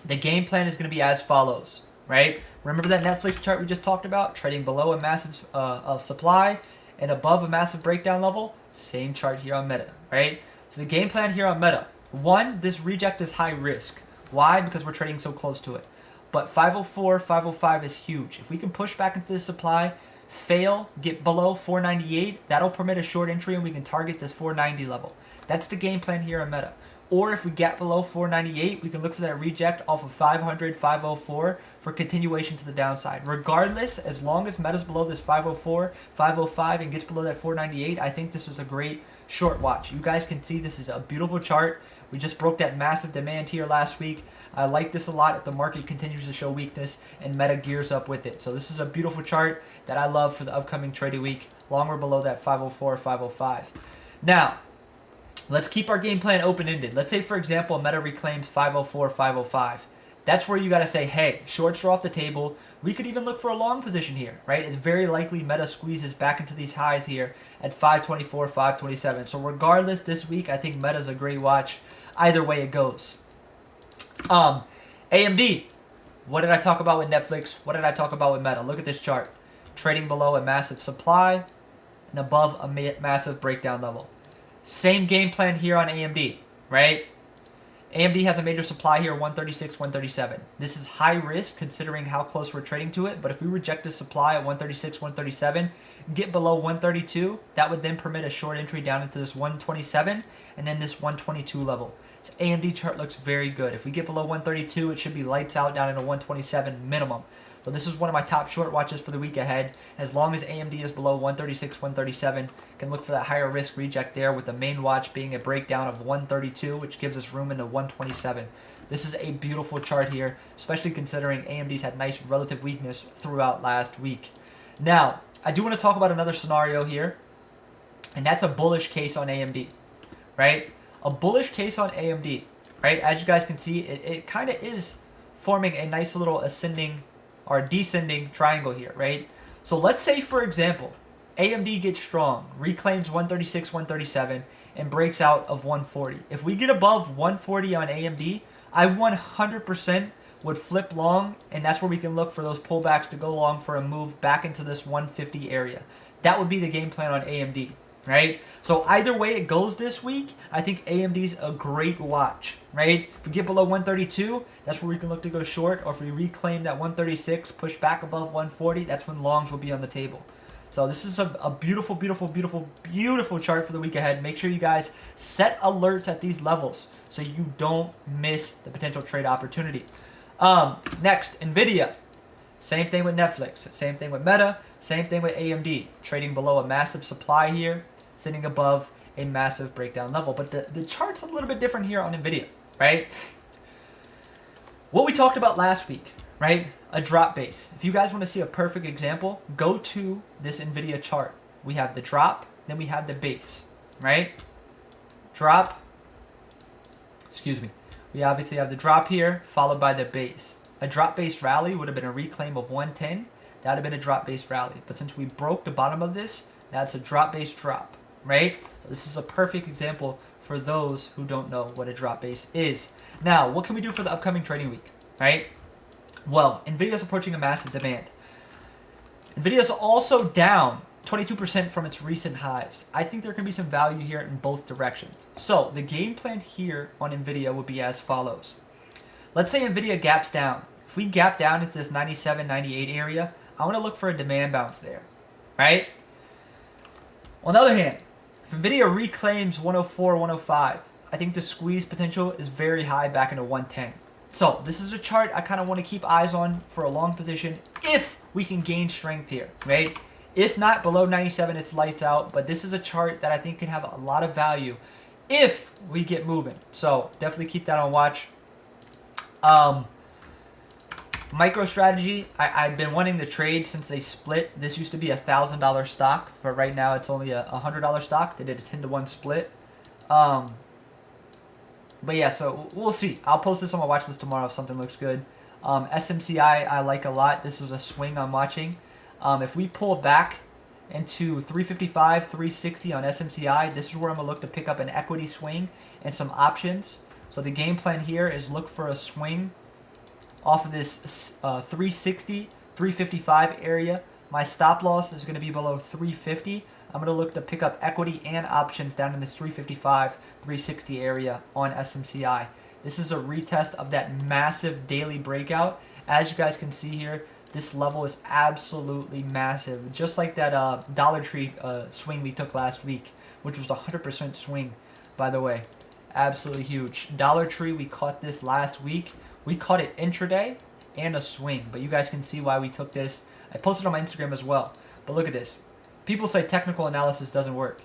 the game plan is going to be as follows, right? Remember that Netflix chart we just talked about? Trading below a massive of supply and above a massive breakdown level? Same chart here on Meta, right? So the game plan here on Meta. 1, this reject is high risk. Why? Because we're trading so close to it. But 504, 505 is huge. If we can push back into this supply, fail, get below 498, that'll permit a short entry and we can target this 490 level. That's the game plan here on Meta. Or if we get below 498, we can look for that reject off of 500, 504 for continuation to the downside. Regardless, as long as Meta's below this 504, 505 and gets below that 498, I think this is a great short watch. You guys can see this is a beautiful chart. We just broke that massive demand here last week. I like this a lot if the market continues to show weakness and Meta gears up with it. So this is a beautiful chart that I love for the upcoming trading week. Longer below that 504, 505. Now, let's keep our game plan open-ended. Let's say, for example, Meta reclaims 504, 505. That's where you got to say, hey, shorts are off the table. We could even look for a long position here, right? It's very likely Meta squeezes back into these highs here at 524, 527. So regardless, this week, I think Meta's a great watch. Either way it goes. AMD. What did I talk about with Netflix? What did I talk about with Meta? Look at this chart. Trading below a massive supply and above a massive breakdown level. Same game plan here on AMD, right? AMD has a major supply here, 136, 137. This is high risk considering how close we're trading to it, but if we reject this supply at 136, 137, get below 132, that would then permit a short entry down into this 127 and then this 122 level. So AMD chart looks very good. If we get below 132, it should be lights out down into 127 minimum. So this is one of my top short watches for the week ahead. As long as AMD is below 136, 137, can look for that higher risk reject there with the main watch being a breakdown of 132, which gives us room into 127. This is a beautiful chart here, especially considering AMD's had nice relative weakness throughout last week. Now, I do want to talk about another scenario here, and that's a bullish case on AMD, right? A bullish case on AMD, right? As you guys can see, it kind of is forming a nice little ascending or descending triangle here, right? So let's say, for example, AMD gets strong, reclaims 136, 137, and breaks out of 140. If we get above 140 on AMD, I 100% would flip long, and that's where we can look for those pullbacks to go long for a move back into this 150 area. That would be the game plan on AMD, right? So either way it goes this week, I think AMD's a great watch, right? If we get below 132, that's where we can look to go short, or if we reclaim that 136, push back above 140, that's when longs will be on the table. So this is a beautiful, beautiful, beautiful, beautiful chart for the week ahead. Make sure you guys set alerts at these levels so you don't miss the potential trade opportunity. Next, Nvidia. Same thing with Netflix. Same thing with Meta. Same thing with AMD. Trading below a massive supply here, sitting above a massive breakdown level. But the chart's a little bit different here on Nvidia, right? What we talked about last week, right? A drop base. If you guys want to see a perfect example, go to this Nvidia chart. We have the drop, then we have the base, right? Drop, excuse me. We obviously have the drop here, followed by the base. A drop base rally would have been a reclaim of 110. That would have been a drop base rally. But since we broke the bottom of this, that's a drop base drop, right? So this is a perfect example for those who don't know what a drop base is. Now, what can we do for the upcoming trading week, right? Well, Nvidia is approaching a massive demand. Nvidia is also down 22% from its recent highs. I think there can be some value here in both directions. So the game plan here on Nvidia would be as follows. Let's say Nvidia gaps down. If we gap down into this 97, 98 area, I want to look for a demand bounce there, right? On the other hand, if Nvidia reclaims 104, 105, I think the squeeze potential is very high back into 110. So this is a chart I kind of want to keep eyes on for a long position if we can gain strength here, right? If not, below 97, it's lights out. But this is a chart that I think can have a lot of value if we get moving. So definitely keep that on watch. MicroStrategy, I've been wanting to trade since they split. This used to be $1,000 stock, but right now it's only a $100 stock. They did a 10-to-1 split. But yeah, so we'll see. I'll post this on my watch list tomorrow if something looks good. SMCI I like a lot. This is a swing I'm watching. If we pull back into 355, 360 on SMCI, this is where I'm going to look to pick up an equity swing and some options. So the game plan here is look for a swing off of this 360, 355 area. My stop loss is going to be below 350. I'm going to look to pick up equity and options down in this 355, 360 area on SMCI. This is a retest of that massive daily breakout. As you guys can see here, this level is absolutely massive. Just like that Dollar Tree swing we took last week, which was a 100% swing, by the way. Absolutely huge. Dollar Tree, we caught this last week. We caught it intraday and a swing, but you guys can see why we took this. I posted on my Instagram as well. But look at this. People say technical analysis doesn't work.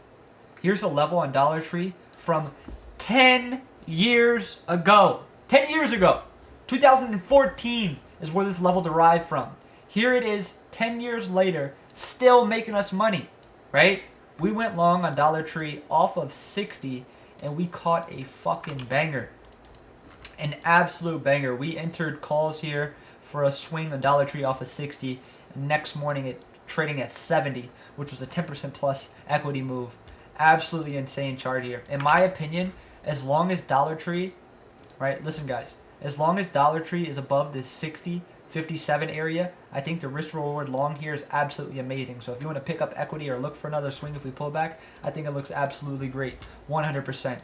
Here's a level on Dollar Tree from 10 years ago. 10 years ago. 2014 is where this level derived from. Here it is 10 years later, still making us money, right? We went long on Dollar Tree off of 60, and we caught a fucking banger. An absolute banger. We entered calls here for a swing on Dollar Tree off of 60. And next morning, it trading at 70, which was a 10% plus equity move. Absolutely insane chart here. In my opinion, as long as Dollar Tree, right, listen guys, as long as Dollar Tree is above this 60, 57 area, I think the risk reward long here is absolutely amazing. So if you want to pick up equity or look for another swing if we pull back, I think it looks absolutely great. 100%.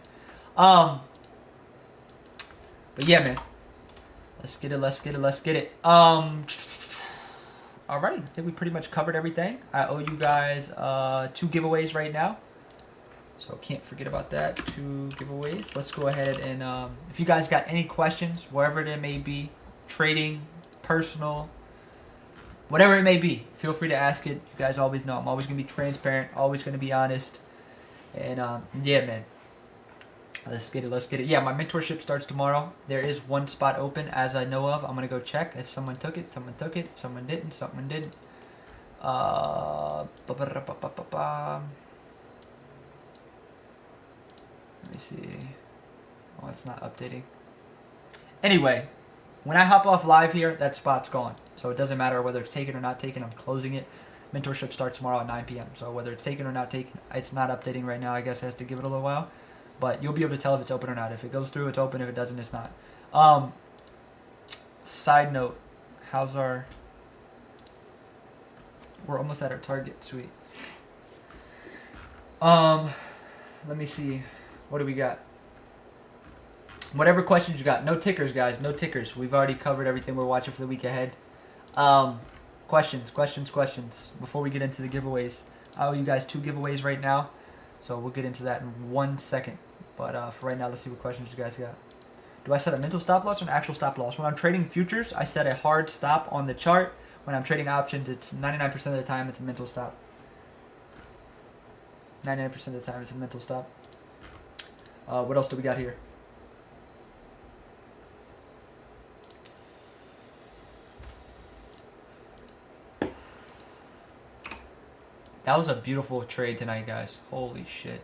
But yeah, man. Let's get it, let's get it, let's get it. Alrighty, I think we pretty much covered everything. I owe you guys 2 giveaways right now. So can't forget about that. 2 giveaways. Let's go ahead and if you guys got any questions, wherever they may be, trading, personal, whatever it may be, feel free to ask it. You guys always know I'm always going to be transparent, always going to be honest. And yeah, man. Let's get it, let's get it. Yeah, my mentorship starts tomorrow. There is 1 spot open as I know of. I'm going to go check. If someone took it, someone took it. If someone didn't, someone didn't. Let me see. Oh, it's not updating. Anyway, when I hop off live here, that spot's gone. So it doesn't matter whether it's taken or not taken. I'm closing it. Mentorship starts tomorrow at 9 p.m. So whether it's taken or not taken, it's not updating right now. I guess it has to give it a little while. But you'll be able to tell if it's open or not. If it goes through, it's open. If it doesn't, it's not. Side note, how's our... We're almost at our target. Sweet. Let me see. What do we got? Whatever questions you got. No tickers, guys. No tickers. We've already covered everything we're watching for the week ahead. Questions. Before we get into the giveaways. I owe you guys 2 giveaways right now. So we'll get into that in 1 second. But for right now, let's see what questions you guys got. Do I set a mental stop loss or an actual stop loss? When I'm trading futures, I set a hard stop on the chart. When I'm trading options, it's 99% of the time it's a mental stop. 99% of the time it's a mental stop. What else do we got here? That was a beautiful trade tonight, guys. Holy shit.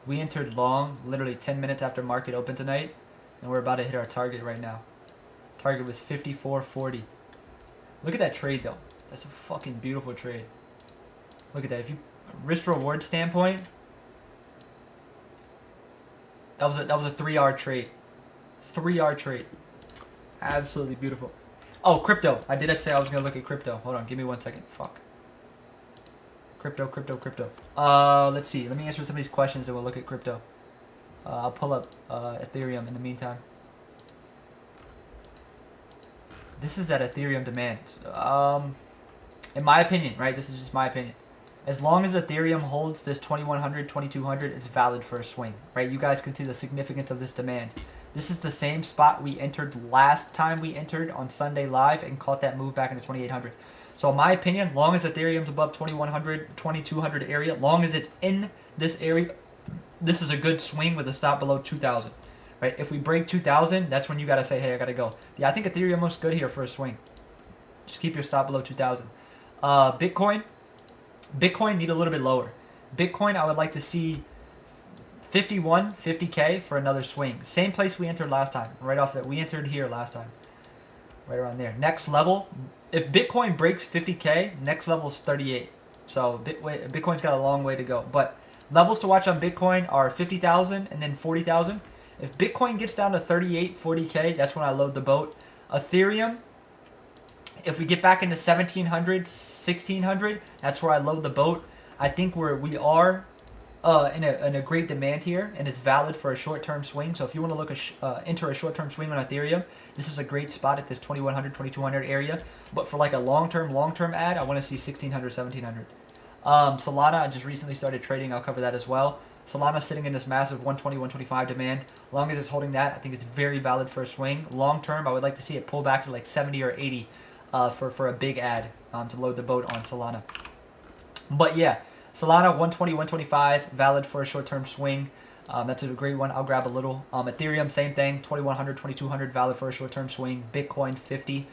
We entered long literally 10 minutes after market open tonight, and we're about to hit our target right now. Target was 54.40. Look at that trade, though. That's a fucking beautiful trade. Look at that. If you risk reward standpoint, that was a 3R trade. 3R trade. Absolutely beautiful. Oh, crypto. I did say I was gonna look at crypto. Hold on, give me 1 second. Fuck. Crypto. Let's see. Let me answer some of these questions and we'll look at crypto. I'll pull up Ethereum in the meantime. This is that Ethereum demand. In my opinion, right? This is just my opinion. As long as Ethereum holds this 2100, 2200, it's valid for a swing, right? You guys can see the significance of this demand. This is the same spot we entered last time we entered on Sunday Live and caught that move back into 2800. So in my opinion, long as Ethereum's above 2100, 2200 area, long as it's in this area, this is a good swing with a stop below 2000, right? If we break 2,000, that's when you got to say, hey, I got to go. Yeah, I think Ethereum looks good here for a swing. Just keep your stop below 2,000. Bitcoin need a little bit lower. Bitcoin, I would like to see 51, 50K for another swing. Same place we entered last time, right off that. We entered here last time, right around there. Next level, if Bitcoin breaks 50K, next level is 38. So Bitcoin's got a long way to go. But levels to watch on Bitcoin are 50,000 and then 40,000. If Bitcoin gets down to 38, 40K, that's when I load the boat. Ethereum, if we get back into 1,700, 1,600, that's where I load the boat. I think we are in a great demand here, and it's valid for a short-term swing. So if you want to look enter a short-term swing on Ethereum, this is a great spot at this 2,100, 2,200 area. But for like a long-term ad, I want to see 1,600, 1,700. Solana, I just recently started trading. I'll cover that as well. Solana sitting in this massive 120, 125 demand. As long as it's holding that, I think it's very valid for a swing. Long-term, I would like to see it pull back to like 70 or 80 for a big ad to load the boat on Solana. But yeah, Solana 120, 125, valid for a short-term swing. That's a great one. I'll grab a little. Ethereum, same thing, 2,100, 2,200, valid for a short-term swing. Bitcoin, 50.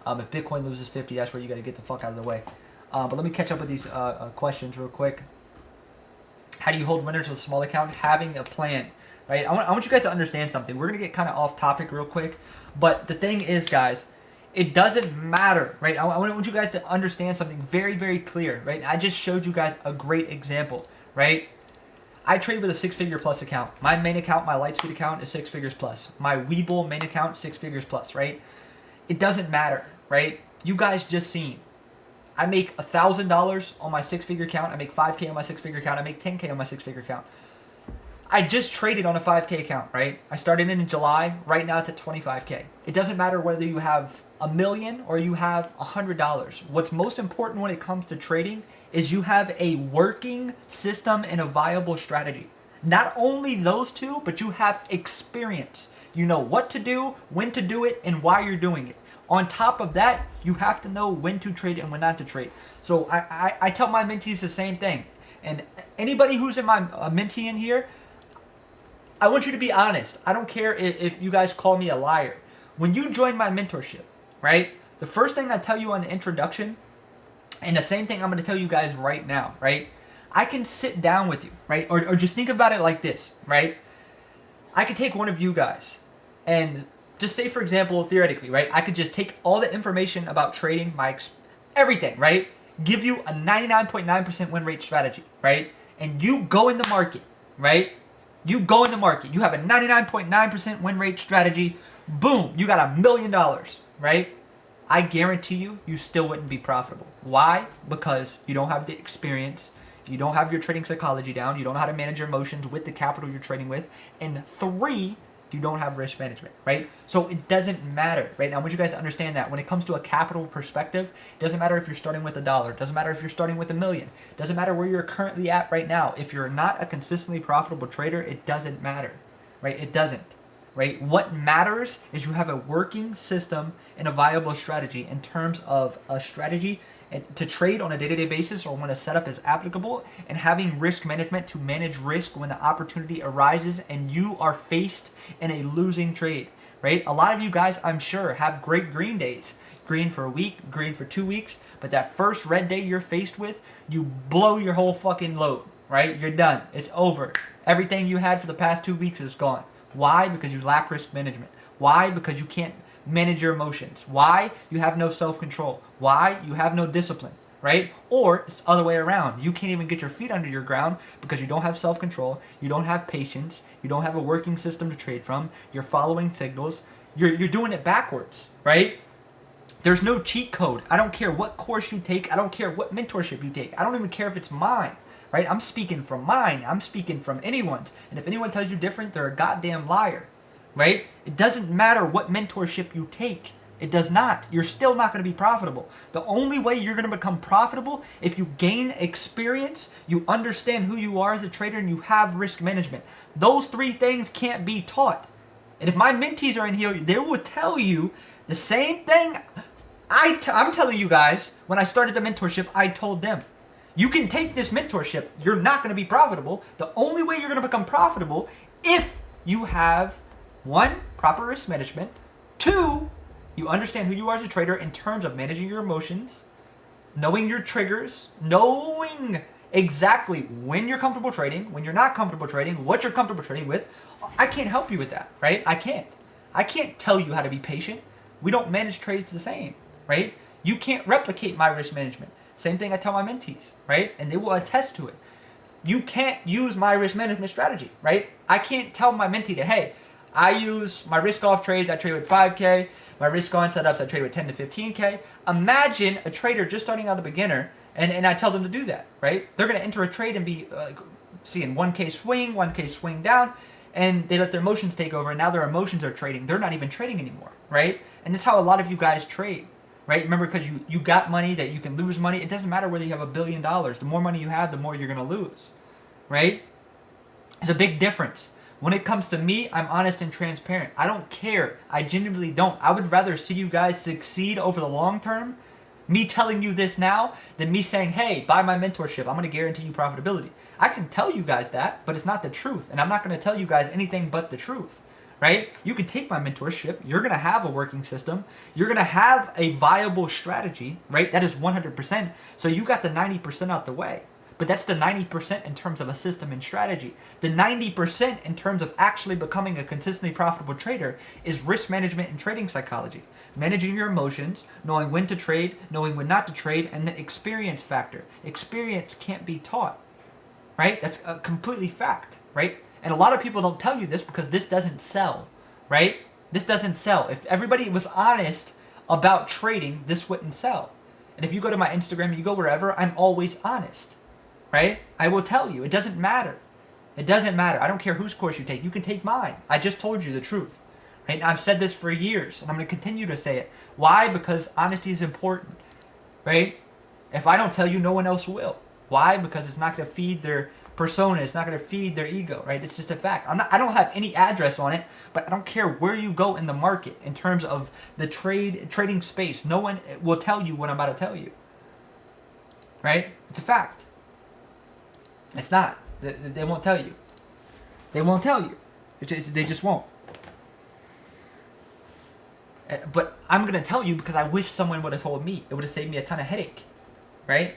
If Bitcoin loses 50, that's where you got to get the fuck out of the way. But let me catch up with these questions real quick. How do you hold winners with a small account? Having a plan, right? I want you guys to understand something. We're going to get kind of off topic real quick. But the thing is, guys, it doesn't matter, right? I want you guys to understand something very, very clear, right? I just showed you guys a great example, right? I trade with a 6-figure plus account. My main account, my Lightspeed account is 6 figures plus. My Webull main account, 6 figures plus, right? It doesn't matter, right? You guys just seen. I make $1,000 on my 6-figure account. I make 5K on my 6-figure account. I make 10K on my 6-figure account. I just traded on a 5K account, right? I started in July. Right now it's at 25K. It doesn't matter whether you have $1 million or you have $100. What's most important when it comes to trading is you have a working system and a viable strategy. Not only those two, but you have experience. You know what to do, when to do it, and why you're doing it. On top of that, you have to know when to trade and when not to trade. So I tell my mentees the same thing. And anybody who's in my mentee in here, I want you to be honest. I don't care if you guys call me a liar. When you join my mentorship, right, the first thing I tell you on the introduction, and the same thing I'm going to tell you guys right now, right, I can sit down with you, right, or just think about it like this, right. I could take one of you guys and just say, for example, theoretically, right, I could just take all the information about trading, everything, right, give you a 99.9% win rate strategy, right, and you go in the market, right, you go in the market, you have a 99.9% win rate strategy, boom, you got $1 million, right, I guarantee you still wouldn't be profitable. Why? Because you don't have the experience, you don't have your trading psychology down, you don't know how to manage your emotions with the capital you're trading with, and 3, you don't have risk management, right? So it doesn't matter, right? Now, I want you guys to understand that when it comes to a capital perspective, it doesn't matter if you're starting with $1, it doesn't matter if you're starting with $1 million, it doesn't matter where you're currently at right now. If you're not a consistently profitable trader, it doesn't matter, right? It doesn't, right? What matters is you have a working system and a viable strategy in terms of a strategy to trade on a day-to-day basis or when a setup is applicable, and having risk management to manage risk when the opportunity arises and you are faced in a losing trade, right? A lot of you guys, I'm sure, have great green days. Green for a week, green for 2 weeks, but that first red day you're faced with, you blow your whole fucking load, right? You're done. It's over. Everything you had for the past 2 weeks is gone. Why? Because you lack risk management. Why? Because you can't manage your emotions. Why? You have no self-control. Why? You have no discipline, right? Or it's the other way around. You can't even get your feet under your ground because you don't have self-control, you don't have patience, you don't have a working system to trade from, you're following signals, you're doing it backwards, right? There's no cheat code. I don't care what course you take, I don't care what mentorship you take, I don't even care if it's mine, right? I'm speaking from mine, I'm speaking from anyone's, and if anyone tells you different, they're a goddamn liar. Right? It doesn't matter what mentorship you take. It does not. You're still not going to be profitable. The only way you're going to become profitable if you gain experience, you understand who you are as a trader, and you have risk management. Those 3 things can't be taught. And if my mentees are in here, they will tell you the same thing I'm telling you guys. When I started the mentorship, I told them, you can take this mentorship. You're not going to be profitable. The only way you're going to become profitable if you have One, proper risk management. Two, you understand who you are as a trader in terms of managing your emotions, knowing your triggers, knowing exactly when you're comfortable trading, when you're not comfortable trading, what you're comfortable trading with. I can't help you with that, right? I can't tell you how to be patient. We don't manage trades the same, right? You can't replicate my risk management. Same thing I tell my mentees, right? And they will attest to it. You can't use my risk management strategy, right? I can't tell my mentee that, hey, I use my risk off trades, I trade with 5K. My risk on setups, I trade with 10 to 15K. Imagine a trader just starting out, a beginner, and I tell them to do that, right? They're going to enter a trade and be seeing 1K swing down, and they let their emotions take over, and now their emotions are trading. They're not even trading anymore, right? And that's how a lot of you guys trade, right? Remember, because you got money that you can lose money. It doesn't matter whether you have $1 billion. The more money you have, the more you're going to lose, right? It's a big difference. When it comes to me, I'm honest and transparent. I don't care. I genuinely don't. I would rather see you guys succeed over the long term, me telling you this now, than me saying, hey, buy my mentorship. I'm going to guarantee you profitability. I can tell you guys that, but it's not the truth. And I'm not going to tell you guys anything but the truth, right? You can take my mentorship. You're going to have a working system. You're going to have a viable strategy, right? That is 100%. So you got the 90% out the way. But that's the 90% in terms of a system and strategy. The 90% in terms of actually becoming a consistently profitable trader is risk management and trading psychology. Managing your emotions, knowing when to trade, knowing when not to trade, and the experience factor. Experience can't be taught, right? That's a completely fact, right? And a lot of people don't tell you this because this doesn't sell, right? This doesn't sell. If everybody was honest about trading, this wouldn't sell. And if you go to my Instagram, you go wherever, I'm always honest. Right? I will tell you. It doesn't matter. It doesn't matter. I don't care whose course you take. You can take mine. I just told you the truth. Right? I've said this for years, and I'm going to continue to say it. Why? Because honesty is important. Right? If I don't tell you, no one else will. Why? Because it's not going to feed their persona. It's not going to feed their ego. Right? It's just a fact. I don't have any address on it, but I don't care where you go in the market in terms of the trading space. No one will tell you what I'm about to tell you. Right? It's a fact. It's not. They won't tell you. They won't tell you. They just won't. But I'm going to tell you because I wish someone would have told me. It would have saved me a ton of headache. Right?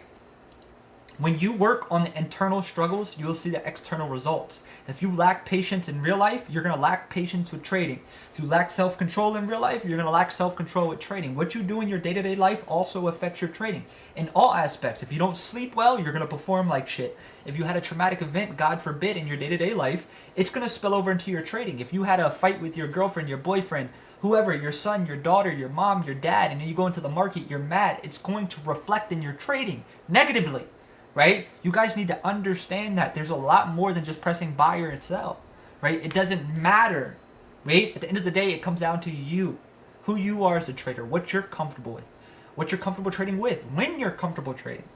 When you work on the internal struggles, you'll see the external results. If you lack patience in real life, you're going to lack patience with trading. If you lack self-control in real life, you're going to lack self-control with trading. What you do in your day-to-day life also affects your trading in all aspects. If you don't sleep well, you're going to perform like shit. If you had a traumatic event, God forbid, in your day-to-day life, it's going to spill over into your trading. If you had a fight with your girlfriend, your boyfriend, whoever, your son, your daughter, your mom, your dad, and then you go into the market, you're mad, it's going to reflect in your trading negatively. Right? You guys need to understand that there's a lot more than just pressing buy or sell. Right? It doesn't matter. Right? At the end of the day, it comes down to you. Who you are as a trader. What you're comfortable with. What you're comfortable trading with. When you're comfortable trading.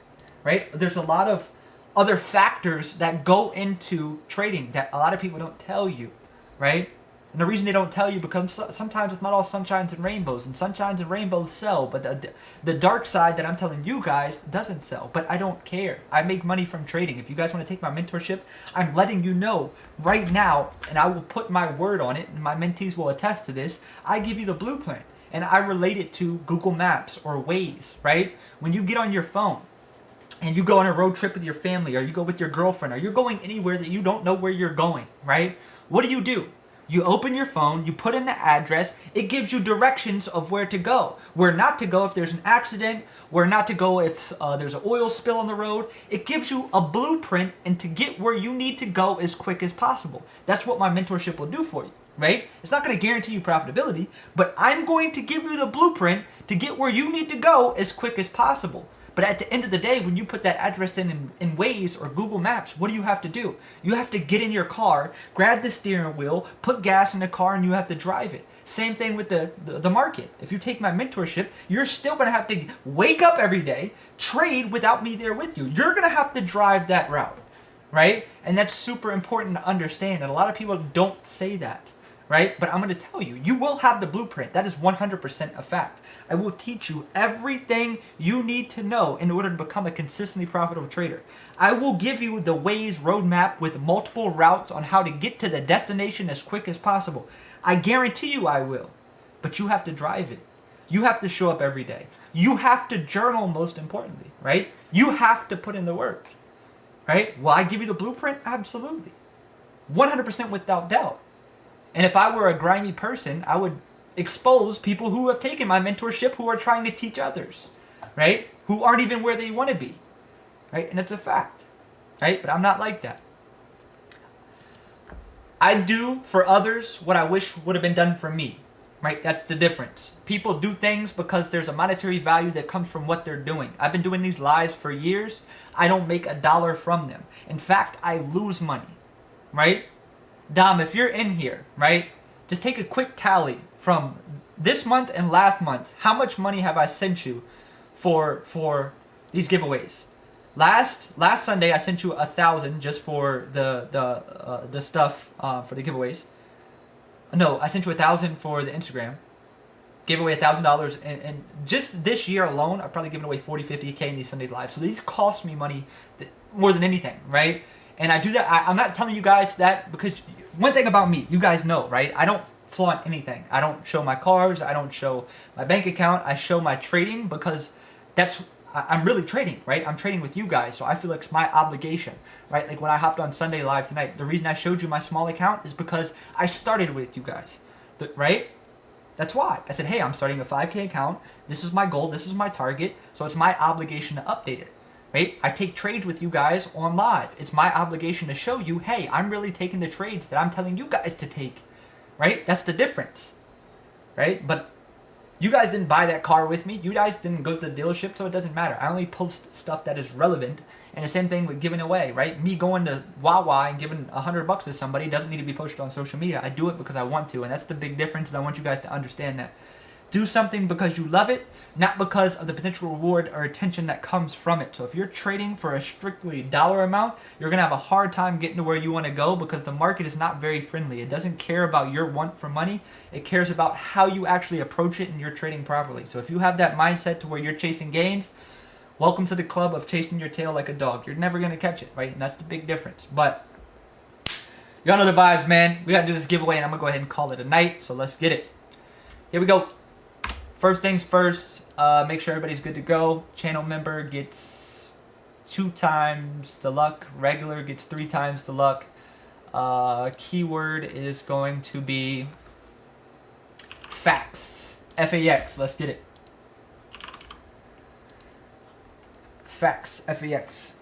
Right? There's a lot of other factors that go into trading that a lot of people don't tell you. Right? And the reason they don't tell you because sometimes it's not all sunshines and rainbows. And sunshines and rainbows sell. But the dark side that I'm telling you guys doesn't sell. But I don't care. I make money from trading. If you guys want to take my mentorship, I'm letting you know right now. And I will put my word on it. And my mentees will attest to this. I give you the blueprint. And I relate it to Google Maps or Waze. Right? When you get on your phone. And you go on a road trip with your family. Or you go with your girlfriend. Or you're going anywhere that you don't know where you're going. Right? What do? You open your phone, you put in the address, it gives you directions of where to go. Where not to go if there's an accident, where not to go if there's an oil spill on the road. It gives you a blueprint and to get where you need to go as quick as possible. That's what my mentorship will do for you, right? It's not going to guarantee you profitability, but I'm going to give you the blueprint to get where you need to go as quick as possible. But at the end of the day, when you put that address in Waze or Google Maps, what do you have to do? You have to get in your car, grab the steering wheel, put gas in the car, and you have to drive it. Same thing with the market. If you take my mentorship, you're still going to have to wake up every day, trade without me there with you. You're going to have to drive that route, right? And that's super important to understand. And a lot of people don't say that. Right? But I'm going to tell you, you will have the blueprint. That is 100% a fact. I will teach you everything you need to know in order to become a consistently profitable trader. I will give you the Waze roadmap with multiple routes on how to get to the destination as quick as possible. I guarantee you I will. But you have to drive it. You have to show up every day. You have to journal, most importantly, right? You have to put in the work, right? Will I give you the blueprint? Absolutely. 100% without doubt. And if I were a grimy person, I would expose people who have taken my mentorship, who are trying to teach others, right? Who aren't even where they want to be, right? And it's a fact, right? But I'm not like that. I do for others what I wish would have been done for me, right? That's the difference. People do things because there's a monetary value that comes from what they're doing. I've been doing these lives for years. I don't make a dollar from them. In fact, I lose money, right? Dom, if you're in here, right, just take a quick tally from this month and last month. How much money have I sent you for these giveaways? Last Sunday I sent you 1,000 just for the stuff for the giveaways. No, I sent you 1,000 for the Instagram. Gave away $1,000, and just this year alone, I've probably given away 40, 50K in these Sundays live. So these cost me money more than anything, right? And I do that. I'm not telling you guys that because one thing about me, you guys know, right? I don't flaunt anything. I don't show my cars. I don't show my bank account. I show my trading because I'm really trading, right? I'm trading with you guys, so I feel like it's my obligation, right? Like when I hopped on Sunday Live tonight, the reason I showed you my small account is because I started with you guys, right? That's why. I said, hey, I'm starting a 5K account. This is my goal. This is my target. So it's my obligation to update it, right? I take trades with you guys on live. It's my obligation to show you, hey, I'm really taking the trades that I'm telling you guys to take, right? That's the difference, right? But you guys didn't buy that car with me. You guys didn't go to the dealership, so it doesn't matter. I only post stuff that is relevant. And the same thing with giving away, right? Me going to Wawa and giving $100 to somebody doesn't need to be posted on social media. I do it because I want to, and that's the big difference, and I want you guys to understand that. Do something because you love it, not because of the potential reward or attention that comes from it. So if you're trading for a strictly dollar amount, you're going to have a hard time getting to where you want to go because the market is not very friendly. It doesn't care about your want for money. It cares about how you actually approach it and you're trading properly. So if you have that mindset to where you're chasing gains, welcome to the club of chasing your tail like a dog. You're never going to catch it, right? And that's the big difference. But y'all know the vibes, man. We got to do this giveaway, and I'm going to go ahead and call it a night. So let's get it. Here we go. First things first, make sure everybody's good to go. Channel member gets 2 times the luck. Regular gets 3 times the luck. Keyword is going to be facts. F-A-X. Let's get it. Facts. F-A-X.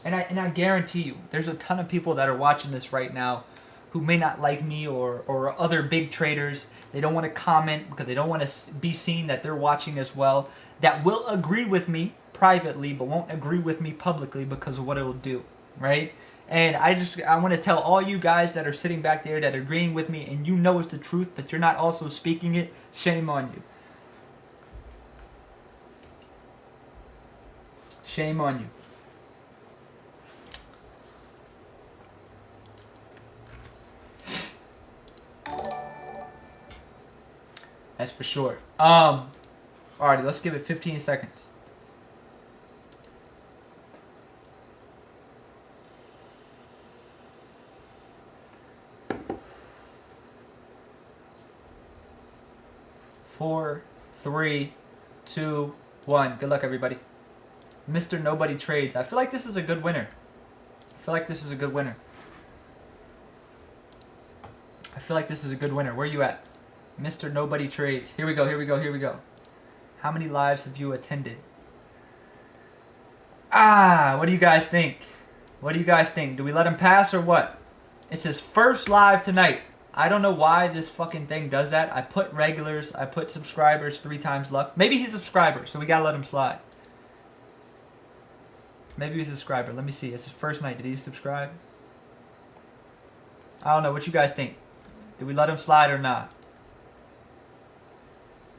And I guarantee you, there's a ton of people that are watching this right now who may not like me or other big traders. They don't want to comment because they don't want to be seen that they're watching as well. That will agree with me privately but won't agree with me publicly because of what it will do, right? And I want to tell all you guys that are sitting back there that are agreeing with me and you know it's the truth but you're not also speaking it, shame on you. Shame on you. That's for sure. Alrighty, let's give it 15 seconds. Four, 3, 2, 1. Good luck, everybody. Mr. Nobody Trades. I feel like this is a good winner. Where are you at? Mr. Nobody Trades. Here we go. How many lives have you attended? What do you guys think? Do we let him pass or what? It's his first live tonight. I don't know why this fucking thing does that. I put regulars, I put subscribers 3 times luck. Maybe he's a subscriber, so we gotta let him slide. Maybe he's a subscriber. Let me see. It's his first night. Did he subscribe? I don't know. What you guys think? Did we let him slide or not?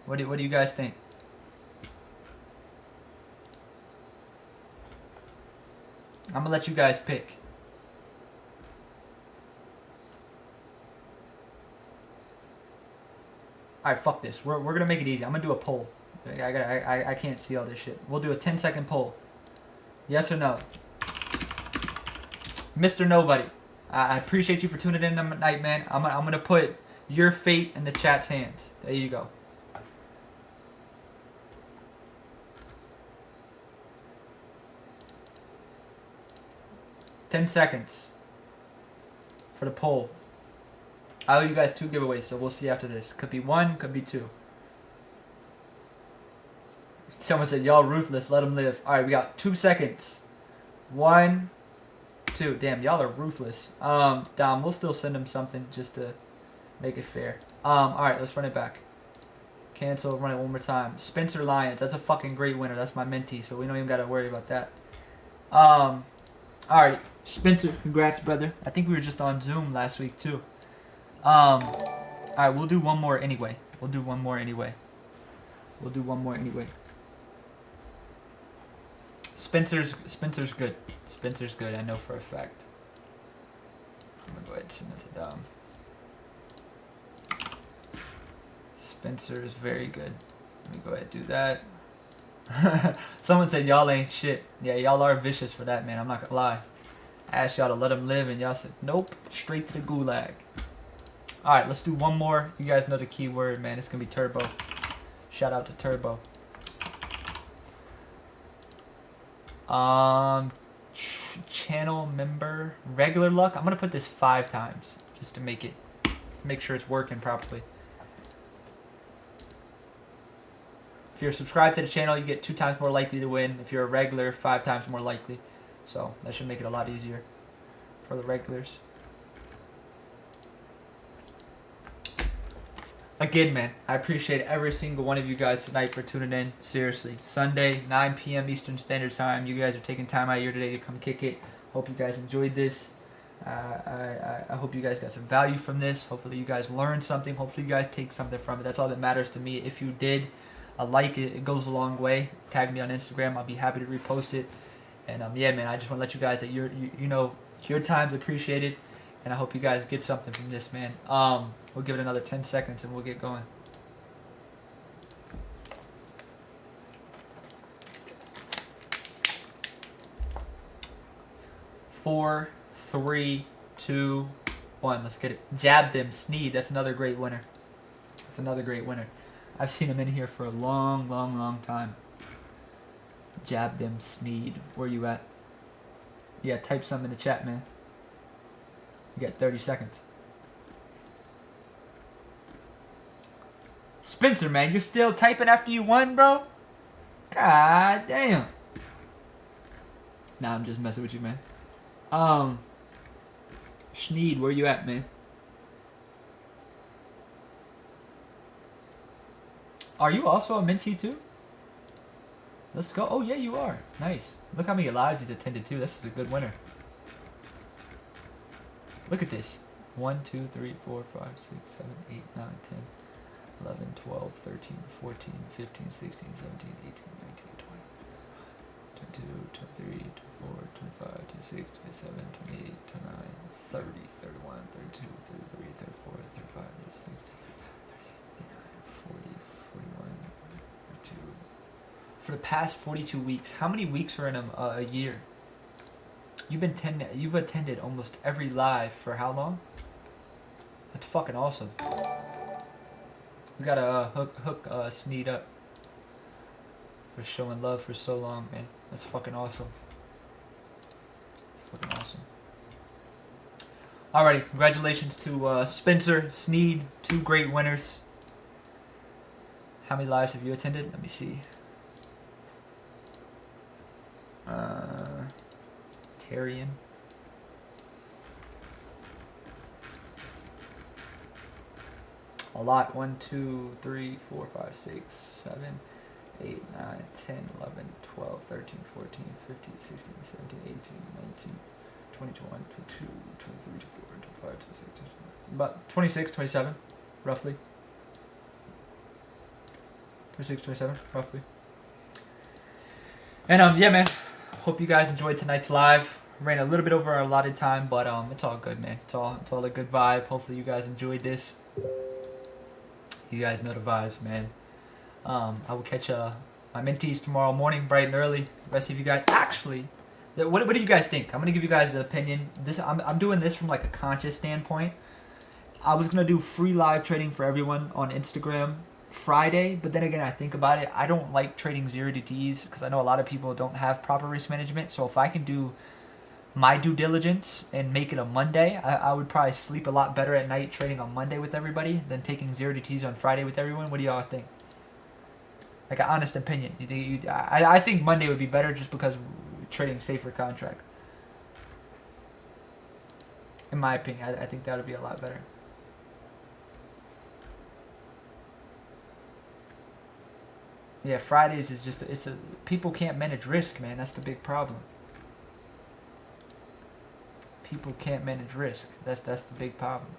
What do you guys think? I'm gonna let you guys pick. Alright, fuck this. We're gonna make it easy. I'm gonna do a poll. I can't see all this shit. We'll do a 10-second poll. Yes or no? Mr. Nobody, I appreciate you for tuning in tonight, man. I'm gonna put your fate in the chat's hands. There you go. $10 seconds for the poll. I owe you guys 2 giveaways, so we'll see after this. Could be 1, could be 2. Someone said, y'all ruthless, let them live. Alright, we got 2 seconds. 1, 2. Damn, y'all are ruthless. Dom, we'll still send him something just to make it fair. Alright, let's run it back. Cancel, run it one more time. Spencer Lyons, that's a fucking great winner. That's my mentee, so we don't even gotta worry about that. Alright, Spencer, congrats, brother. I think we were just on Zoom last week, too. Alright, we'll do one more anyway. We'll do one more anyway. Spencer's good. Spencer's good, I know for a fact. I'm gonna go ahead and send it to Dom. Spencer is very good. Let me go ahead and do that. Someone said y'all ain't shit. Yeah, y'all are vicious for that, man. I'm not gonna lie. I asked y'all to let him live, and y'all said nope, straight to the gulag. All right, let's do one more. You guys know the key word, man. It's gonna be Turbo. Shout out to Turbo. Channel member regular luck. I'm gonna put this 5 times just to make sure it's working properly. If you're subscribed to the channel, you get 2 times more likely to win. If you're a regular, 5 times more likely. So that should make it a lot easier for the regulars. Again, man, I appreciate every single one of you guys tonight for tuning in. Seriously, Sunday, 9 p.m. Eastern Standard Time. You guys are taking time out of your day to come kick it. Hope you guys enjoyed this. I hope you guys got some value from this. Hopefully you guys learned something. Hopefully you guys take something from it. That's all that matters to me. If you did, a like it goes a long way. Tag me on Instagram. I'll be happy to repost it. And yeah, man, I just want to let you guys that you know your time's appreciated, and I hope you guys get something from this, man. We'll give it another 10 seconds and we'll get going. Four, 3, 2, 1. Let's get it. Jab them, Sneed. That's another great winner. That's another great winner. I've seen him in here for a long, long, long time. Jab them, Sneed. Where you at? Yeah, type something in the chat, man. You got 30 seconds. Spencer, man, you still typing after you won, bro? God damn. Nah, I'm just messing with you, man. Schneed, where you at, man? Are you also a mentee too? Let's go. Oh, yeah, you are. Nice. Look how many lives he's attended to. This is a good winner. Look at this. 1, 2, 3, 4, 5, 6, 7, 8, 9, 10, 11, 12, 13, 14, 15, 16, 17, 18, 19, 20, 22, 23, 24, 25, 26, 27, 28, 29, 30, 31, 32, 33, 34, 35, 36, 40, 41, 42. For the past 42 weeks, how many weeks are in a year? You've attended almost every live for how long? That's fucking awesome. We gotta hook Sneed up for showing love for so long, man. That's fucking awesome. That's fucking awesome. Alrighty, congratulations to Spencer, Sneed, 2 great winners. How many lives have you attended? Let me see. Tarian. A lot. 1, 2, 3, 4, 5, 6, 7, 8, 9, 10, 11, 12, 13, 14, 15, 16, 17, 18, 19, 20, 21, 22, 23, 24, 25, 26, 27. About 26, 27, roughly. 26, 27, roughly. And yeah, man. Hope you guys enjoyed tonight's live. Ran a little bit over our allotted time, but it's all good, man. It's all a good vibe. Hopefully you guys enjoyed this. You guys know the vibes, man. I will catch my mentees tomorrow morning, bright and early. The rest of you guys, actually, What do you guys think? I'm gonna give you guys an opinion. I'm doing this from like a conscious standpoint. I was gonna do free live trading for everyone on Instagram Friday, but then again, I think about it. I don't like trading 0DTs because I know a lot of people don't have proper risk management. So if I can do my due diligence and make it a Monday, I would probably sleep a lot better at night trading on Monday with everybody than taking 0DTs on Friday with everyone. What do y'all think? Like an honest opinion. You think I think Monday would be better just because we're trading safer contract. In my opinion, I think that would be a lot better. Yeah, Fridays is just people can't manage risk, man. That's the big problem. People can't manage risk. That's the big problem.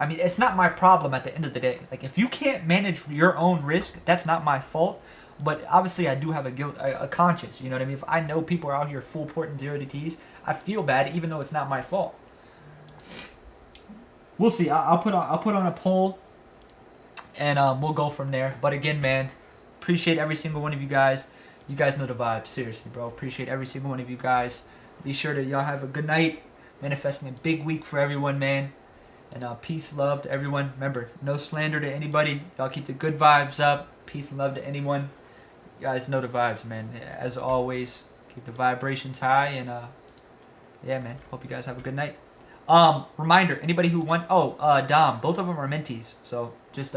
I mean, it's not my problem at the end of the day. Like, if you can't manage your own risk, that's not my fault. But obviously, I do have a conscience. You know what I mean? If I know people are out here full porting 0DTs, I feel bad, even though it's not my fault. We'll see. I'll put on a poll, and we'll go from there. But again, man, appreciate every single one of you guys. You guys know the vibe. Seriously, bro. Appreciate every single one of you guys. Be sure that y'all have a good night. Manifesting a big week for everyone, man. And peace, love to everyone. Remember, no slander to anybody. Y'all keep the good vibes up. Peace and love to anyone. You guys know the vibes, man. As always, keep the vibrations high. And yeah, man. Hope you guys have a good night. Reminder, anybody who want... Oh, Dom. Both of them are mentees. So just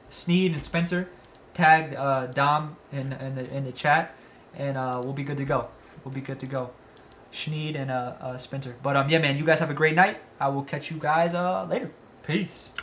Sneed and Spencer tag Dom in the chat. And we'll be good to go. We'll be good to go. Schneed and Spencer. But yeah, man, you guys have a great night. I will catch you guys later. Peace.